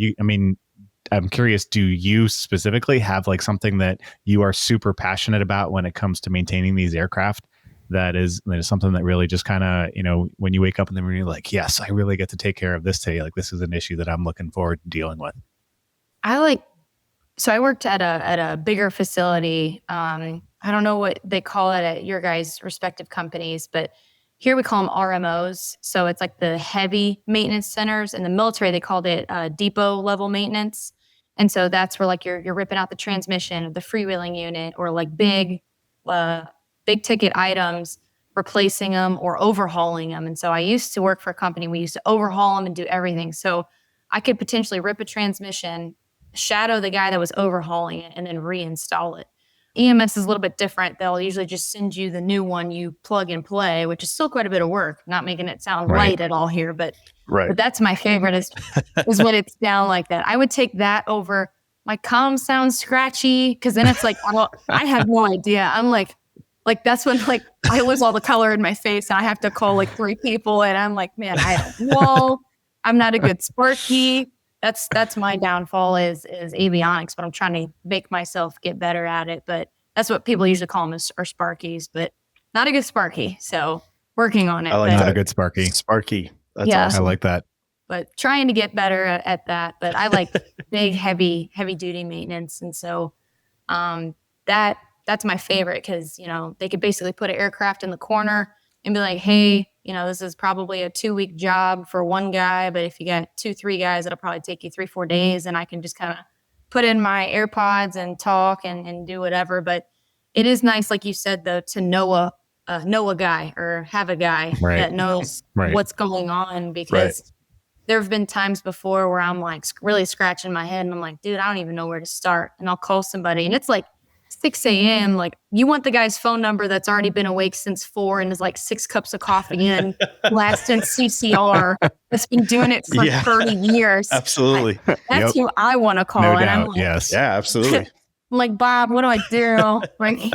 I'm curious, do you specifically have like something that you are super passionate about when it comes to maintaining these aircraft? That is something that really just kind of, when you wake up in the morning, you're like, yes, I really get to take care of this today. Like this is an issue that I'm looking forward to dealing with. So I worked at a bigger facility. I don't know what they call it at your guys' respective companies, but here we call them RMOs. So it's like the heavy maintenance centers. In the military, they called it depot level maintenance. And so that's where like you're ripping out the transmission of the freewheeling unit, or like big ticket items, replacing them or overhauling them. And so I used to work for a company. We used to overhaul them and do everything. So I could potentially rip a transmission, shadow the guy that was overhauling it, and then reinstall it. EMS is a little bit different. They'll usually just send you the new one you plug and play, which is still quite a bit of work. Not making it sound light at all here, but that's my favorite is when it's down like that. I would take that over my comm sounds scratchy, because then it's like, I have no idea. I'm like that's when like I lose all the color in my face and I have to call like 3 people, and I'm like, man, I don't know. I'm not a good Sparky. That's my downfall is avionics, but I'm trying to make myself get better at it. But that's what people usually call them are Sparkies, but not a good Sparky. So working on it. I like not a good Sparky. Sparky. That's awesome. I like that. But trying to get better at that. But I like big, heavy duty maintenance. And so that's my favorite, because, they could basically put an aircraft in the corner and be like, hey, this is probably a 2-week job for one guy, but if you got 2-3 guys, it'll probably take you 3-4 days. And I can just kind of put in my AirPods and talk and do whatever. But it is nice, like you said, though, to know a guy or have a guy that knows what's going on, because there have been times before where I'm like really scratching my head and I'm like, dude, I don't even know where to start. And I'll call somebody and it's like 6 a.m. Like, you want the guy's phone number that's already been awake since 4 and is like 6 cups of coffee and last in CCR, that's been doing it for 30 years. Absolutely. That's who I want to call. No and doubt. I'm like, yes. Yeah, absolutely. I'm like, Bob, what do I do? Right?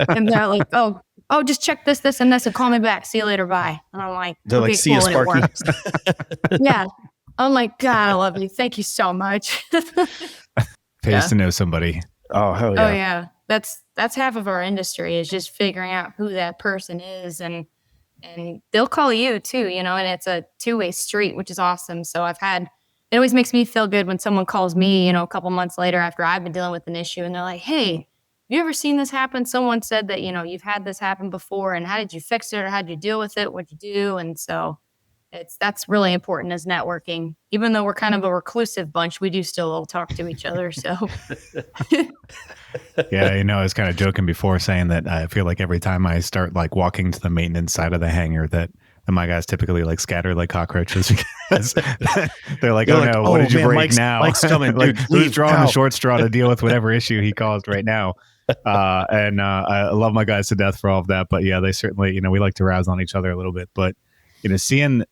And they're like, oh, just check this, and this, and call me back. See you later. Bye. And I'm like, They're okay, like, see you, cool, and it Sparky. works. Yeah. I'm like, God, I love you. Thank you so much. Pays to know somebody. Oh, hell yeah. Oh yeah. That's half of our industry is just figuring out who that person is, and they'll call you too, and it's a two-way street, which is awesome. So it always makes me feel good when someone calls me, a couple months later after I've been dealing with an issue, and they're like, hey, have you ever seen this happen? Someone said that, you've had this happen before, and how did you fix it, or how did you deal with it? What'd you do? And so that's really important as networking. Even though we're kind of a reclusive bunch, we do still all talk to each other. So Yeah, I was kind of joking before saying that I feel like every time I start like walking to the maintenance side of the hangar that my guys typically like scatter like cockroaches because they're like, oh no, what did you break now? Mike's coming. Like, Dude, who's leave drawing now. the short straw to deal with whatever issue he caused right now? I love my guys to death for all of that. But yeah, they certainly, we like to razz on each other a little bit. But, seeing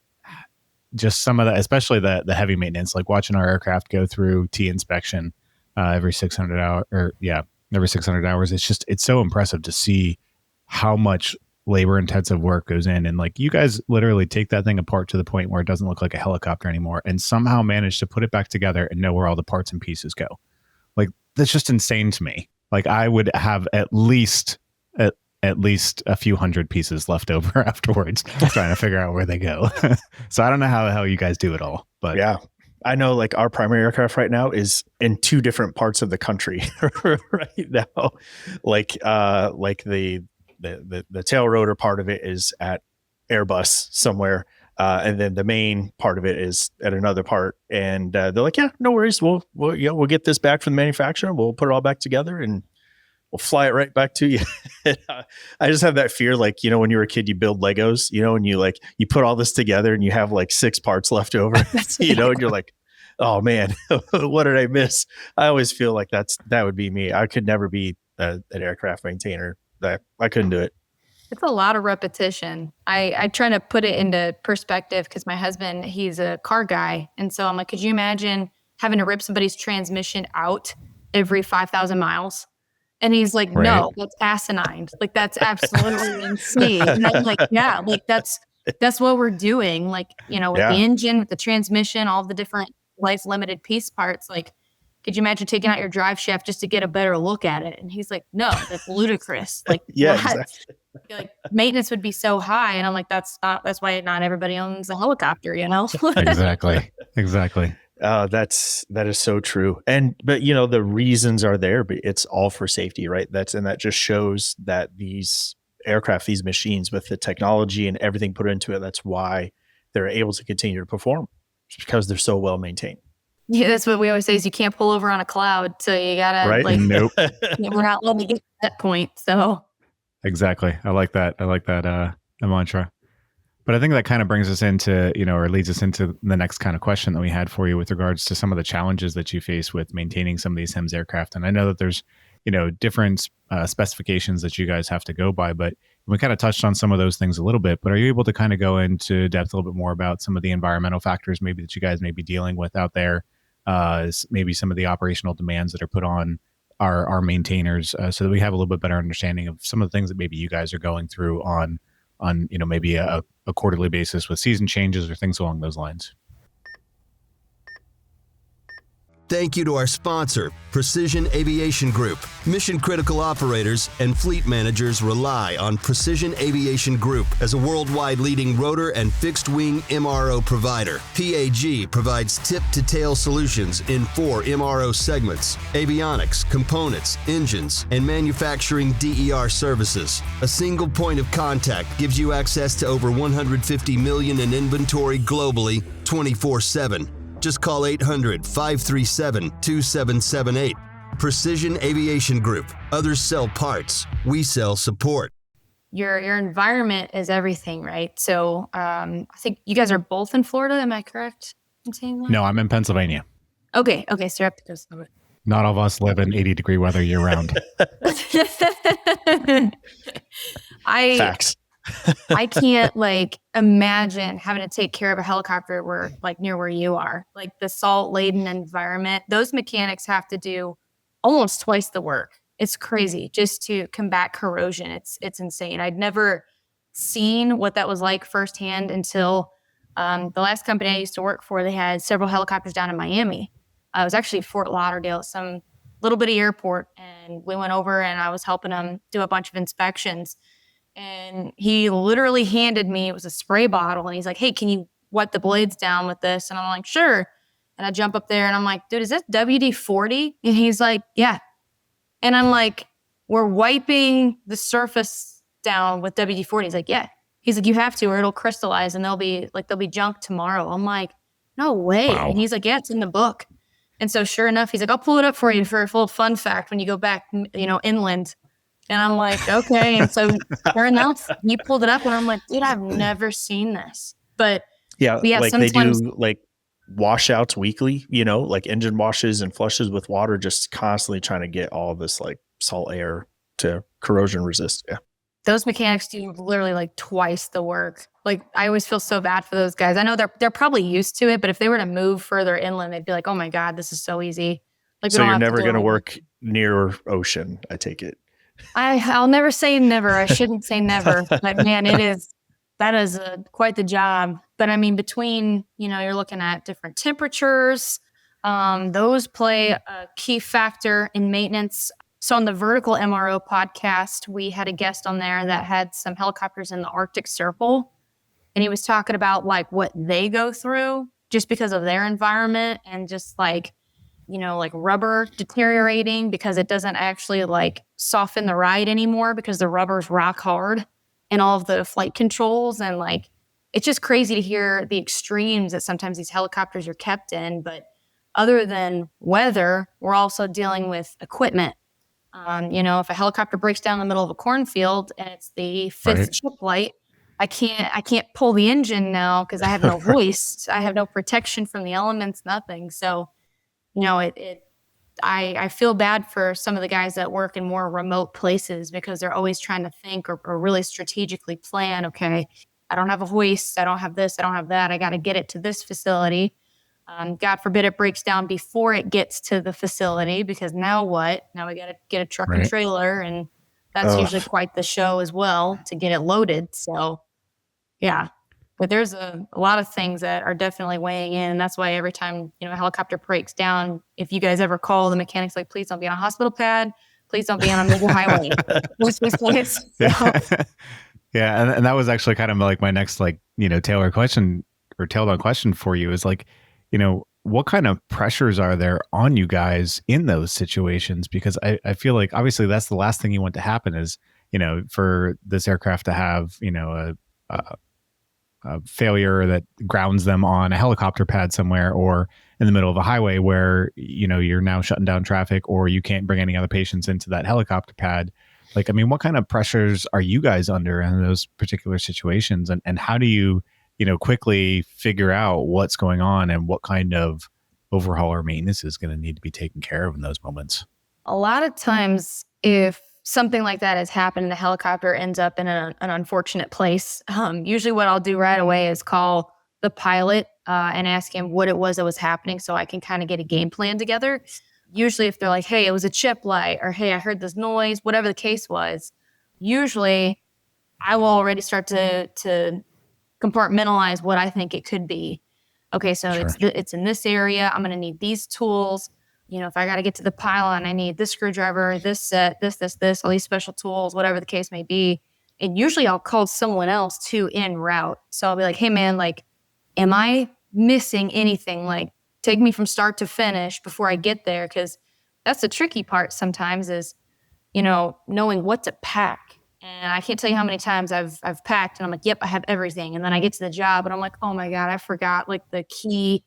just some of that, especially the heavy maintenance, like watching our aircraft go through T inspection every 600 hours. It's so impressive to see how much labor intensive work goes in. And like you guys literally take that thing apart to the point where it doesn't look like a helicopter anymore and somehow manage to put it back together and know where all the parts and pieces go. Like that's just insane to me. Like I would have at least a few hundred pieces left over afterwards trying to figure out where they go. So I don't know how the hell you guys do it all, but yeah, I know like our primary aircraft right now is in two different parts of the country right now. Like the tail rotor part of it is at Airbus somewhere. And then the main part of it is at another part. And they're like, yeah, no worries. We'll get this back from the manufacturer. We'll put it all back together and we'll fly it right back to you. I just have that fear, like, when you were a kid, you build Legos, and you put all this together and you have like 6 parts left over, and you're like, oh man, what did I miss? I always feel like that would be me. I could never be an aircraft maintainer. I couldn't do it. it's a lot of repetition. I try to put it into perspective because my husband, he's a car guy. And so I'm like, could you imagine having to rip somebody's transmission out every 5,000 miles? And he's like, Right. no, that's asinine. Like, that's absolutely insane. And I'm like, yeah, like that's what we're doing. Like, with Yeah. the engine, with the transmission, all the different life limited piece parts. Like, could you imagine taking out your drive shaft just to get a better look at it? And he's like, no, that's ludicrous. Like, Yeah, what? exactly. Like, maintenance would be so high. And I'm like, that's why not everybody owns a helicopter, Exactly. That is so true. But the reasons are there, but it's all for safety, right? That just shows that these aircraft, these machines with the technology and everything put into it, that's why they're able to continue to perform. It's because they're so well maintained. Yeah, that's what we always say is you can't pull over on a cloud. So you gotta Right? Nope. we're not letting you get to that point. So Exactly. I like that mantra. But I think that kind of brings us into, or leads us into the next kind of question that we had for you with regards to some of the challenges that you face with maintaining some of these HEMS aircraft. And I know that there's, different specifications that you guys have to go by, but we kind of touched on some of those things a little bit, but are you able to kind of go into depth a little bit more about some of the environmental factors maybe that you guys may be dealing with out there, maybe some of the operational demands that are put on our maintainers, so that we have a little bit better understanding of some of the things that maybe you guys are going through on maybe a quarterly basis with season changes or things along those lines. Thank you to our sponsor, Precision Aviation Group. Mission-critical operators and fleet managers rely on Precision Aviation Group as a worldwide leading rotor and fixed-wing MRO provider. PAG provides tip-to-tail solutions in 4 MRO segments: avionics, components, engines, and manufacturing DER services. A single point of contact gives you access to over 150 million in inventory globally, 24/7. Just call 800-537-2778. Precision Aviation Group. Others sell parts. We sell support. your environment is everything, right? So I think you guys are both in Florida. Am I correct in saying that? No, I'm in Pennsylvania. Okay. So you're up to go somewhere. Not all of us live in 80-degree weather year round. Facts. I can't imagine having to take care of a helicopter near where you are, like the salt laden environment. Those mechanics have to do almost twice the work. It's crazy just to combat corrosion. It's insane. I'd never seen what that was like firsthand until the last company I used to work for. They had several helicopters down in Miami. I was actually Fort Lauderdale, some little bitty airport, and we went over and I was helping them do a bunch of inspections. And he literally handed me, it was a spray bottle, and he's like, hey, can you wipe the blades down with this? And I'm like, sure. And I jump up there and I'm like, dude, is this WD-40? And he's like, yeah. And I'm like, we're wiping the surface down with WD-40. He's like, yeah. He's like, you have to, or it'll crystallize and there'll be junk tomorrow. I'm like, no way. Wow. And he's like, yeah, it's in the book. And so sure enough, he's like, I'll pull it up for you for a full fun fact when you go back, inland. And I'm like, okay. And so sure enough, he pulled it up and I'm like, dude, I've never seen this. But Yeah, like they sometimes do like washouts weekly, like engine washes and flushes with water, just constantly trying to get all this like salt air to corrosion resist. Yeah. those mechanics do literally like twice the work. Like I always feel so bad for those guys. I know they're probably used to it, but if they were to move further inland, they'd be like, oh my God, this is so easy. Like, So you're never going to work near ocean, I take it. I'll never say never. I shouldn't say never, but man, that is quite the job. But I mean, between, you're looking at different temperatures, those play a key factor in maintenance. So on the Vertical MRO podcast, we had a guest on there that had some helicopters in the Arctic Circle. And he was talking about like what they go through just because of their environment and just like, like rubber deteriorating because it doesn't actually like soften the ride anymore because the rubber's rock hard and all of the flight controls. And like, it's just crazy to hear the extremes that sometimes these helicopters are kept in. But other than weather, we're also dealing with equipment. If a helicopter breaks down in the middle of a cornfield and it's the fifth chip light, I can't pull the engine now because I have no hoist. I have no protection from the elements, nothing. So, I feel bad for some of the guys that work in more remote places because they're always trying to think or really strategically plan, okay, I don't have a hoist, I don't have this, I don't have that, I got to get it to this facility. God forbid it breaks down before it gets to the facility because now what? Now we got to get a truck and trailer, and that's usually quite the show as well to get it loaded. So, yeah. But there's a lot of things that are definitely weighing in. And that's why every time, a helicopter breaks down, if you guys ever call the mechanics, like, please don't be on a hospital pad. Please don't be on a major highway. Please. Yeah. And that was actually kind of like my next, like, tailed-on question for you is like, what kind of pressures are there on you guys in those situations? Because I feel like obviously that's the last thing you want to happen is, for this aircraft to have, a failure that grounds them on a helicopter pad somewhere or in the middle of a highway where, you're now shutting down traffic or you can't bring any other patients into that helicopter pad. Like, I mean, what kind of pressures are you guys under in those particular situations? And how do you, quickly figure out what's going on and what kind of overhaul or maintenance is going to need to be taken care of in those moments? A lot of times, if something like that has happened and the helicopter ends up in an unfortunate place, usually what I'll do right away is call the pilot and ask him what it was that was happening so I can kind of get a game plan together. Usually if they're like, hey, it was a chip light, or hey, I heard this noise, whatever the case was, usually I will already start to compartmentalize what I think it could be. Okay, so it's in this area. I'm going to need these tools. If I got to get to the pylon, I need this screwdriver, this set, this, all these special tools, whatever the case may be. And usually I'll call someone else too en route. So I'll be like, hey man, like, am I missing anything? Like, take me from start to finish before I get there. Cause that's the tricky part sometimes is, knowing what to pack. And I can't tell you how many times I've packed and I'm like, yep, I have everything. And then I get to the job and I'm like, oh my God, I forgot like the key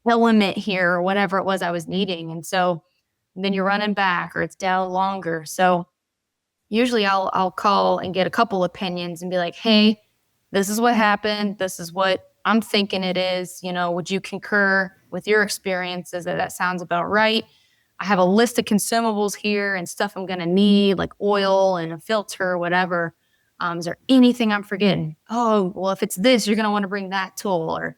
element here or whatever it was I was needing. And so then you're running back or it's down longer. So usually I'll call and get a couple opinions and be like, hey, this is what happened. This is what I'm thinking it is. Would you concur with your experiences that sounds about right? I have a list of consumables here and stuff I'm going to need, like oil and a filter, whatever. Is there anything I'm forgetting? Oh, well, if it's this, you're going to want to bring that tool. Or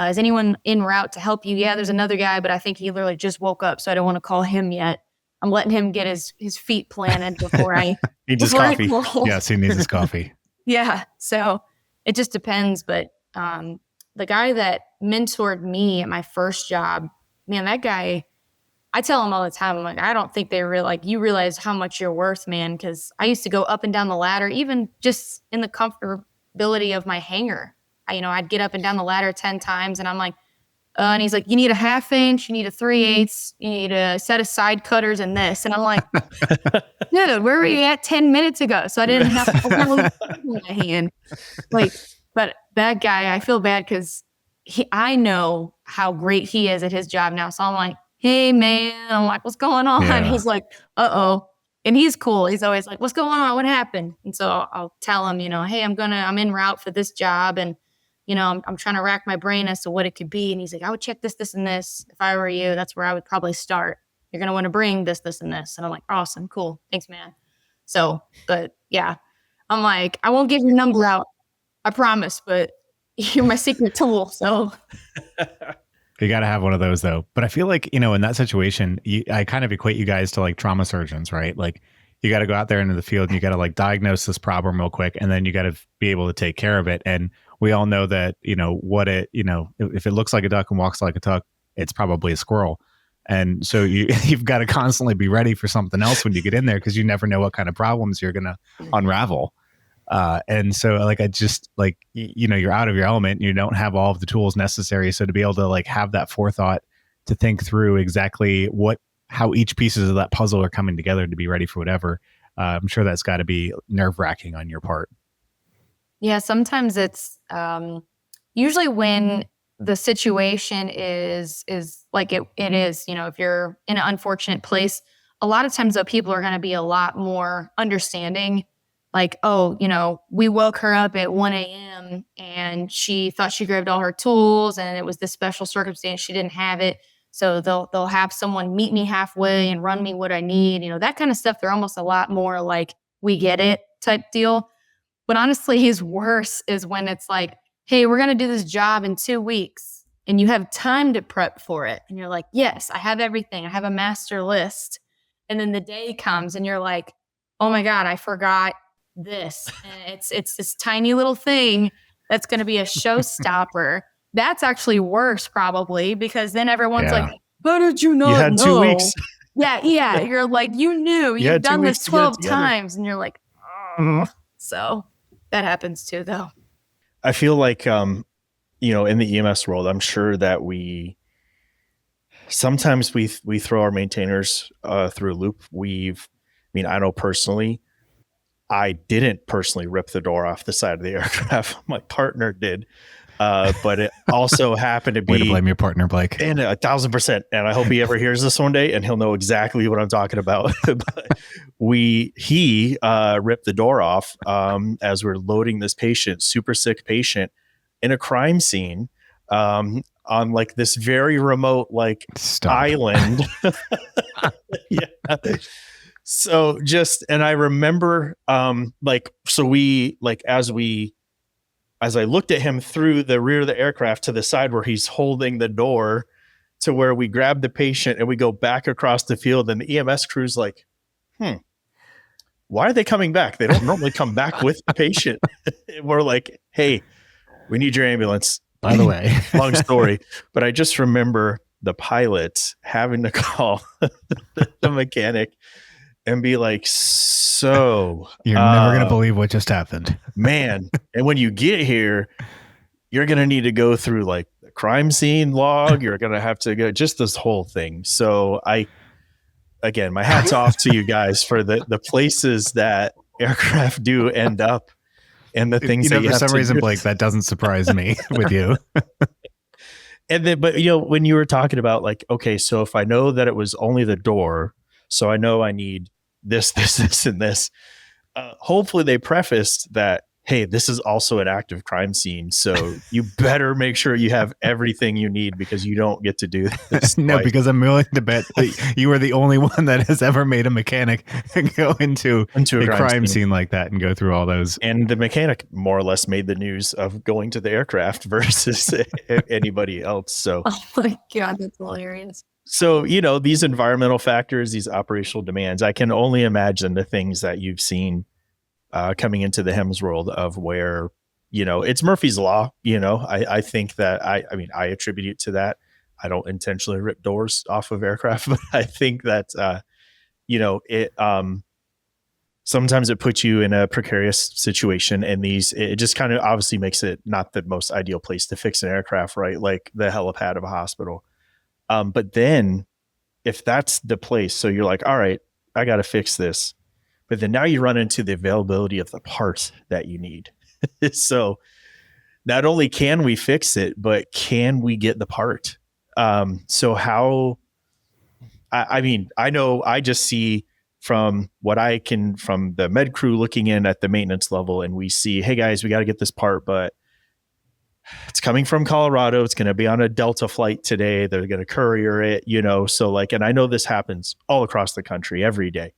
is anyone en route to help you? Yeah, there's another guy, but I think he literally just woke up, so I don't want to call him yet. I'm letting him get his feet planted before I Needs his before I coffee. roll. Yes, he needs his coffee. Yeah. So it just depends. But the guy that mentored me at my first job, man, that guy, I tell him all the time, I'm like, I don't think you realize how much you're worth, man. Cause I used to go up and down the ladder, even just in the comfortability of my hangar. I'd get up and down the ladder 10 times and I'm like, and he's like, you need a 1/2 inch, you need a 3/8, you need a set of side cutters and this. And I'm like, dude, where were you at 10 minutes ago? So I didn't have to hold in my hand. But that guy, I feel bad because I know how great he is at his job now. So I'm like, hey man, I'm like, what's going on? Yeah. He's like, uh-oh. And he's cool. He's always like, what's going on? What happened? And so I'll tell him, hey, I'm in route for this job. And, I'm trying to rack my brain as to what it could be. And he's like, I would check this, and this. If I were you, that's where I would probably start. You're going to want to bring this, and this. And I'm like, awesome, cool. Thanks, man. So, but yeah, I'm like, I won't give your number out. I promise, but you're my secret tool. So You got to have one of those though. But I feel like, in that situation, I kind of equate you guys to like trauma surgeons, right? Like you got to go out there into the field and you got to like diagnose this problem real quick. And then you got to be able to take care of it. And we all know that, if it looks like a duck and walks like a duck, it's probably a squirrel. And so you've got to constantly be ready for something else when you get in there, because you never know what kind of problems you're going to unravel. And so like, I just like, you're out of your element and you don't have all of the tools necessary. So to be able to like have that forethought to think through exactly how each pieces of that puzzle are coming together to be ready for whatever, I'm sure that's got to be nerve wracking on your part. yeah, sometimes it's usually when the situation is like it is, if you're in an unfortunate place, a lot of times though, people are going to be a lot more understanding. Like, oh, we woke her up at 1 a.m. and she thought she grabbed all her tools and it was this special circumstance. She didn't have it. So they'll have someone meet me halfway and run me what I need. That kind of stuff. They're almost a lot more like, we get it type deal. But honestly, his worse is when it's like, hey, we're going to do this job in 2 weeks and you have time to prep for it. And you're like, yes, I have everything. I have a master list. And then the day comes and you're like, oh my God, I forgot this. And it's this tiny little thing that's going to be a showstopper. That's actually worse probably, because then everyone's like, how did you not know? You had 2 weeks. Yeah. You're like, you knew. You've done this 12 times. And you're like, oh. So that happens too, though. I feel like, in the EMS world, I'm sure that sometimes we throw our maintainers through a loop. I know personally, I didn't personally rip the door off the side of the aircraft. My partner did. But it also happened to be... Way to blame your partner, Blake. And 1,000%. And I hope he ever hears this one day and he'll know exactly what I'm talking about. But he ripped the door off as we're loading this patient, super sick patient, in a crime scene on like this very remote island. Yeah. So and I remember as I looked at him through the rear of the aircraft to the side where he's holding the door to where we grab the patient and we go back across the field, and the EMS crew's like, why are they coming back? They don't normally come back with the patient. We're like, hey, we need your ambulance. By the way, long story, but I just remember the pilot having to call the mechanic and be like, so you're never going to believe what just happened, man. And when you get here, you're going to need to go through like the crime scene log. You're going to have to go just this whole thing. So again, my hat's off to you guys for the places that aircraft do end up and the things that you for have some reason, do. Blake, that doesn't surprise me with you. And then, but when you were talking about like, okay, so if I know that it was only the door, so I know I need this, and this. Hopefully they prefaced that hey, this is also an active crime scene, so you better make sure you have everything you need because you don't get to do this. No, twice. because I'm willing to bet that you are the only one that has ever made a mechanic go into a crime scene like that and go through all those. And the mechanic more or less made the news of going to the aircraft versus anybody else. So, Oh my God, that's hilarious. So, these environmental factors, these operational demands, I can only imagine the things that you've seen coming into the HEMS world of where, it's Murphy's Law. I think that I attribute it to that. I don't intentionally rip doors off of aircraft, but I think that, it sometimes it puts you in a precarious situation, and it just kind of obviously makes it not the most ideal place to fix an aircraft, right? Like the helipad of a hospital. But then if that's the place, so you're like, all right, I got to fix this. But then now you run into the availability of the parts that you need. So not only can we fix it, but can we get the part? So how, I know I just see from what I can, from the med crew looking in at the maintenance level, and we see, hey guys, we got to get this part, but it's coming from Colorado. It's going to be on a Delta flight today. They're going to courier it, so like, and I know this happens all across the country every day.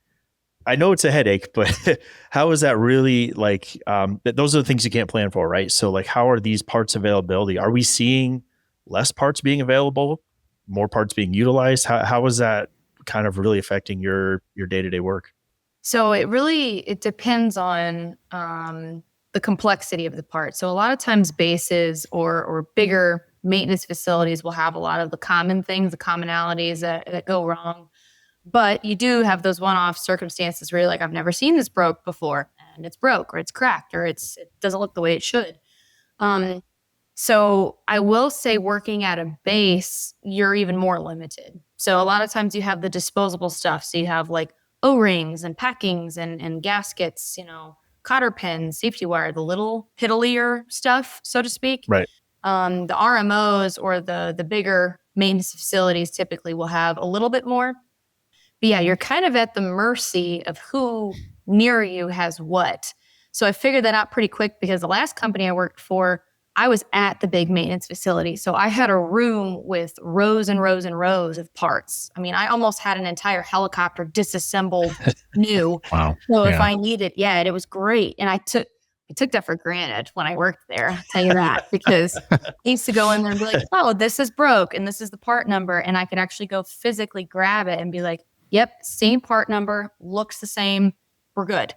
I know it's a headache, but how is that really like, those are the things you can't plan for, right? So like, how are these parts availability? Are we seeing less parts being available, more parts being utilized? How is that kind of really affecting your day-to-day work? So it depends on the complexity of the part. So a lot of times bases or bigger maintenance facilities will have a lot of the common things, the commonalities that go wrong. But you do have those one-off circumstances where you're like, I've never seen this broke before, and it's broke or it's cracked or it doesn't look the way it should. So I will say working at a base, you're even more limited. So a lot of times you have the disposable stuff. So you have like O-rings and packings and gaskets, cotter pins, safety wire, the little piddlier stuff, so to speak. Right. The RMOs or the bigger maintenance facilities typically will have a little bit more. But yeah, you're kind of at the mercy of who near you has what. So I figured that out pretty quick because the last company I worked for, I was at the big maintenance facility. So I had a room with rows and rows and rows of parts. I mean, I almost had an entire helicopter disassembled new. Wow. So if I needed, it was great. And I took that for granted when I worked there, I'll tell you that, because I used to go in there and be like, oh, this is broke and this is the part number. And I could actually go physically grab it and be like, yep, same part number, looks the same, we're good.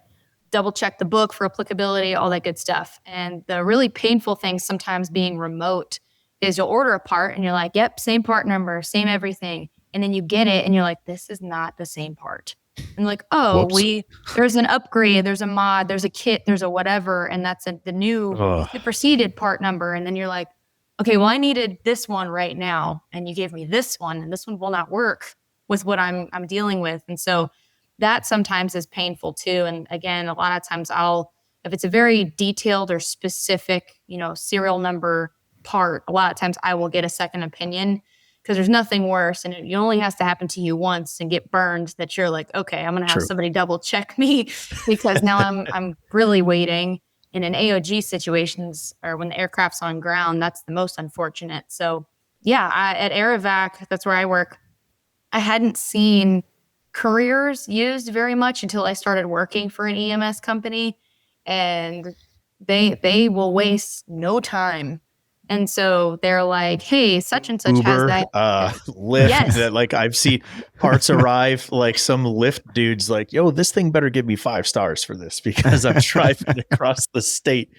Double check the book for applicability, all that good stuff. And the really painful thing sometimes being remote is you'll order a part and you're like, yep, same part number, same everything. And then you get it and you're like, this is not the same part. And like, oh, there's an upgrade, there's a mod, there's a kit, there's a whatever. And that's the new superseded part number. And then you're like, okay, well, I needed this one right now. And you gave me this one and this one will not work with what I'm dealing with. And so that sometimes is painful too. And again, a lot of times if it's a very detailed or specific, serial number part, a lot of times I will get a second opinion because there's nothing worse. And it only has to happen to you once and get burned that you're like, okay, I'm going to have somebody double check me because now I'm really waiting. And in AOG situations or when the aircraft's on ground, that's the most unfortunate. So yeah, at Aerovac, that's where I work. I hadn't seen couriers used very much until I started working for an EMS company, and they will waste no time. And so they're like, hey, such and such Uber, has that. Lyft, Yes. that like I've seen parts arrive, like some Lyft dudes like, yo, this thing better give me 5 stars for this because I'm driving across the state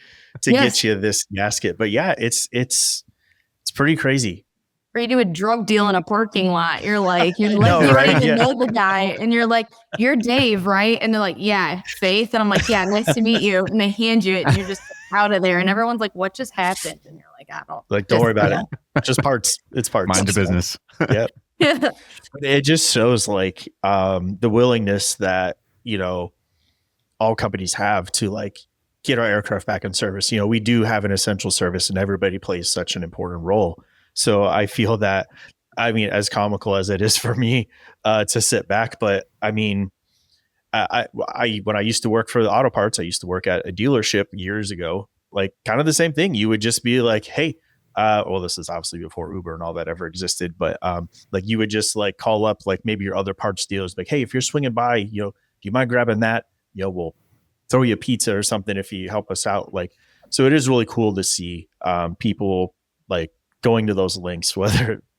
to get you this gasket. But yeah, it's pretty crazy. Or you do a drug deal in a parking lot. You're like, you know, don't right? even Yeah. know the guy. And you're like, you're Dave, right? And they're like, yeah, Faith. And I'm like, yeah, nice to meet you. And they hand you it and you're just out of there. And everyone's like, what just happened? And you're like, I don't. Like, don't worry about it. Just parts. It's parts. Mind the business. Yep. Yeah. It just shows like the willingness that, all companies have to like get our aircraft back in service. We do have an essential service and everybody plays such an important role. So I feel that, as comical as it is for me to sit back, but when I used to work for the auto parts, I used to work at a dealership years ago, like kind of the same thing. You would just be like, hey, well, this is obviously before Uber and all that ever existed, but like you would just like call up like maybe your other parts dealers, like, hey, if you're swinging by, do you mind grabbing that? We'll throw you a pizza or something if you help us out. Like, so it is really cool to see people like going to those links,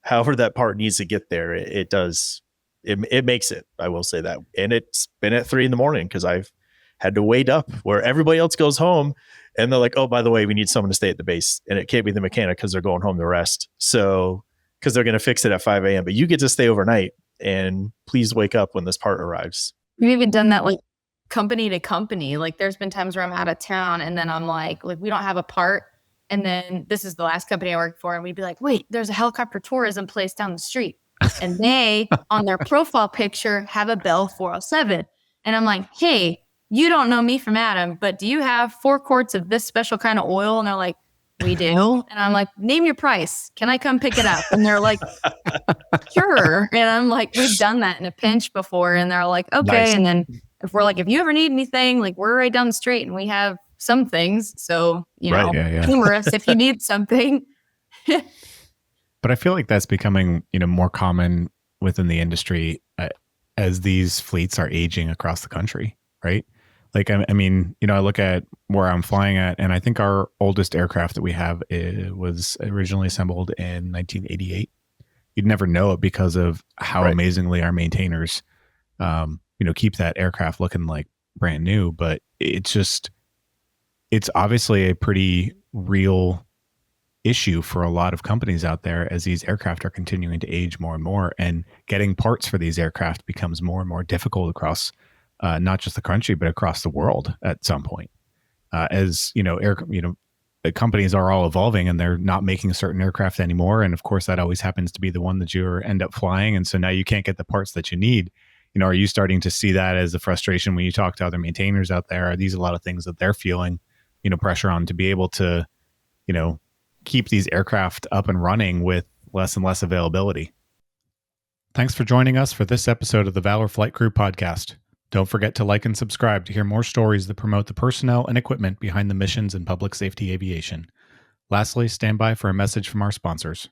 however that part needs to get there. It does. It makes it, I will say that. And it's been at 3 a.m. because I've had to wait up where everybody else goes home. And they're like, oh, by the way, we need someone to stay at the base. And it can't be the mechanic because they're going home to rest. So, because they're going to fix it at 5 a.m. But you get to stay overnight and please wake up when this part arrives. We've even done that like company to company. Like there's been times where I'm out of town and then I'm like we don't have a part. And then this is the last company I worked for. And we'd be like, wait, there's a helicopter tourism place down the street. And they, on their profile picture, have a Bell 407. And I'm like, hey, you don't know me from Adam, but do you have 4 quarts of this special kind of oil? And they're like, we do. And I'm like, name your price. Can I come pick it up? And they're like, sure. And I'm like, we've done that in a pinch before. And they're like, okay. Nice. And then if we're like, if you ever need anything, like we're right down the street and we have some things. So, humor us if you need something. But I feel like that's becoming, more common within the industry as these fleets are aging across the country, right? Like, I mean, I look at where I'm flying at, and I think our oldest aircraft that we have was originally assembled in 1988. You'd never know it because of how amazingly our maintainers, keep that aircraft looking like brand new. But it's obviously a pretty real issue for a lot of companies out there as these aircraft are continuing to age more and more, and getting parts for these aircraft becomes more and more difficult across not just the country, but across the world at some point. The companies are all evolving and they're not making certain aircraft anymore. And of course, that always happens to be the one that you end up flying. And so now you can't get the parts that you need. Are you starting to see that as a frustration when you talk to other maintainers out there? Are these a lot of things that they're feeling, pressure on to be able to, keep these aircraft up and running with less and less availability? Thanks for joining us for this episode of the Valor Flight Crew Podcast. Don't forget to like and subscribe to hear more stories that promote the personnel and equipment behind the missions in public safety aviation. Lastly, stand by for a message from our sponsors.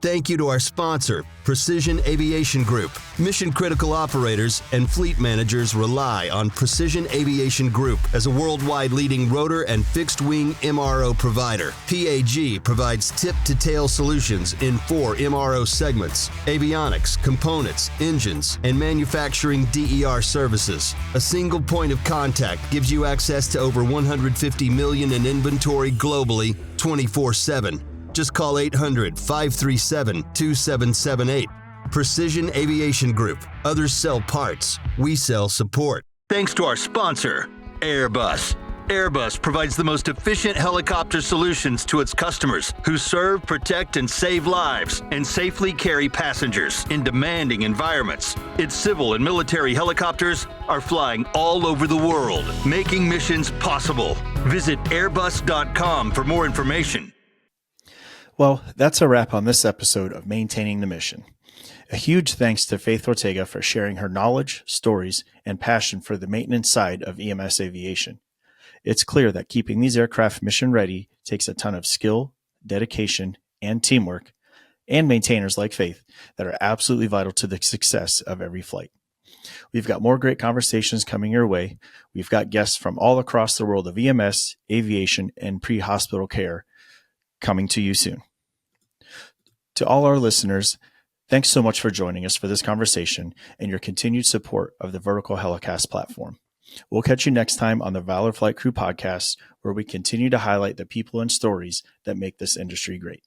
Thank you to our sponsor, Precision Aviation Group. Mission-critical operators and fleet managers rely on Precision Aviation Group as a worldwide leading rotor and fixed-wing MRO provider. PAG provides tip-to-tail solutions in 4 MRO segments: avionics, components, engines, and manufacturing DER services. A single point of contact gives you access to over 150 million in inventory globally, 24/7. Just call 800-537-2778. Precision Aviation Group. Others sell parts. We sell support. Thanks to our sponsor, Airbus. Airbus provides the most efficient helicopter solutions to its customers who serve, protect, and save lives and safely carry passengers in demanding environments. Its civil and military helicopters are flying all over the world, making missions possible. Visit airbus.com for more information. Well, that's a wrap on this episode of Maintaining the Mission. A huge thanks to Faith Ortega for sharing her knowledge, stories, and passion for the maintenance side of EMS aviation. It's clear that keeping these aircraft mission ready takes a ton of skill, dedication, and teamwork, and maintainers like Faith that are absolutely vital to the success of every flight. We've got more great conversations coming your way. We've got guests from all across the world of EMS, aviation, and pre-hospital care coming to you soon. To all our listeners, thanks so much for joining us for this conversation and your continued support of the Vertical Helicast platform. We'll catch you next time on the Valor Flight Crew Podcast, where we continue to highlight the people and stories that make this industry great.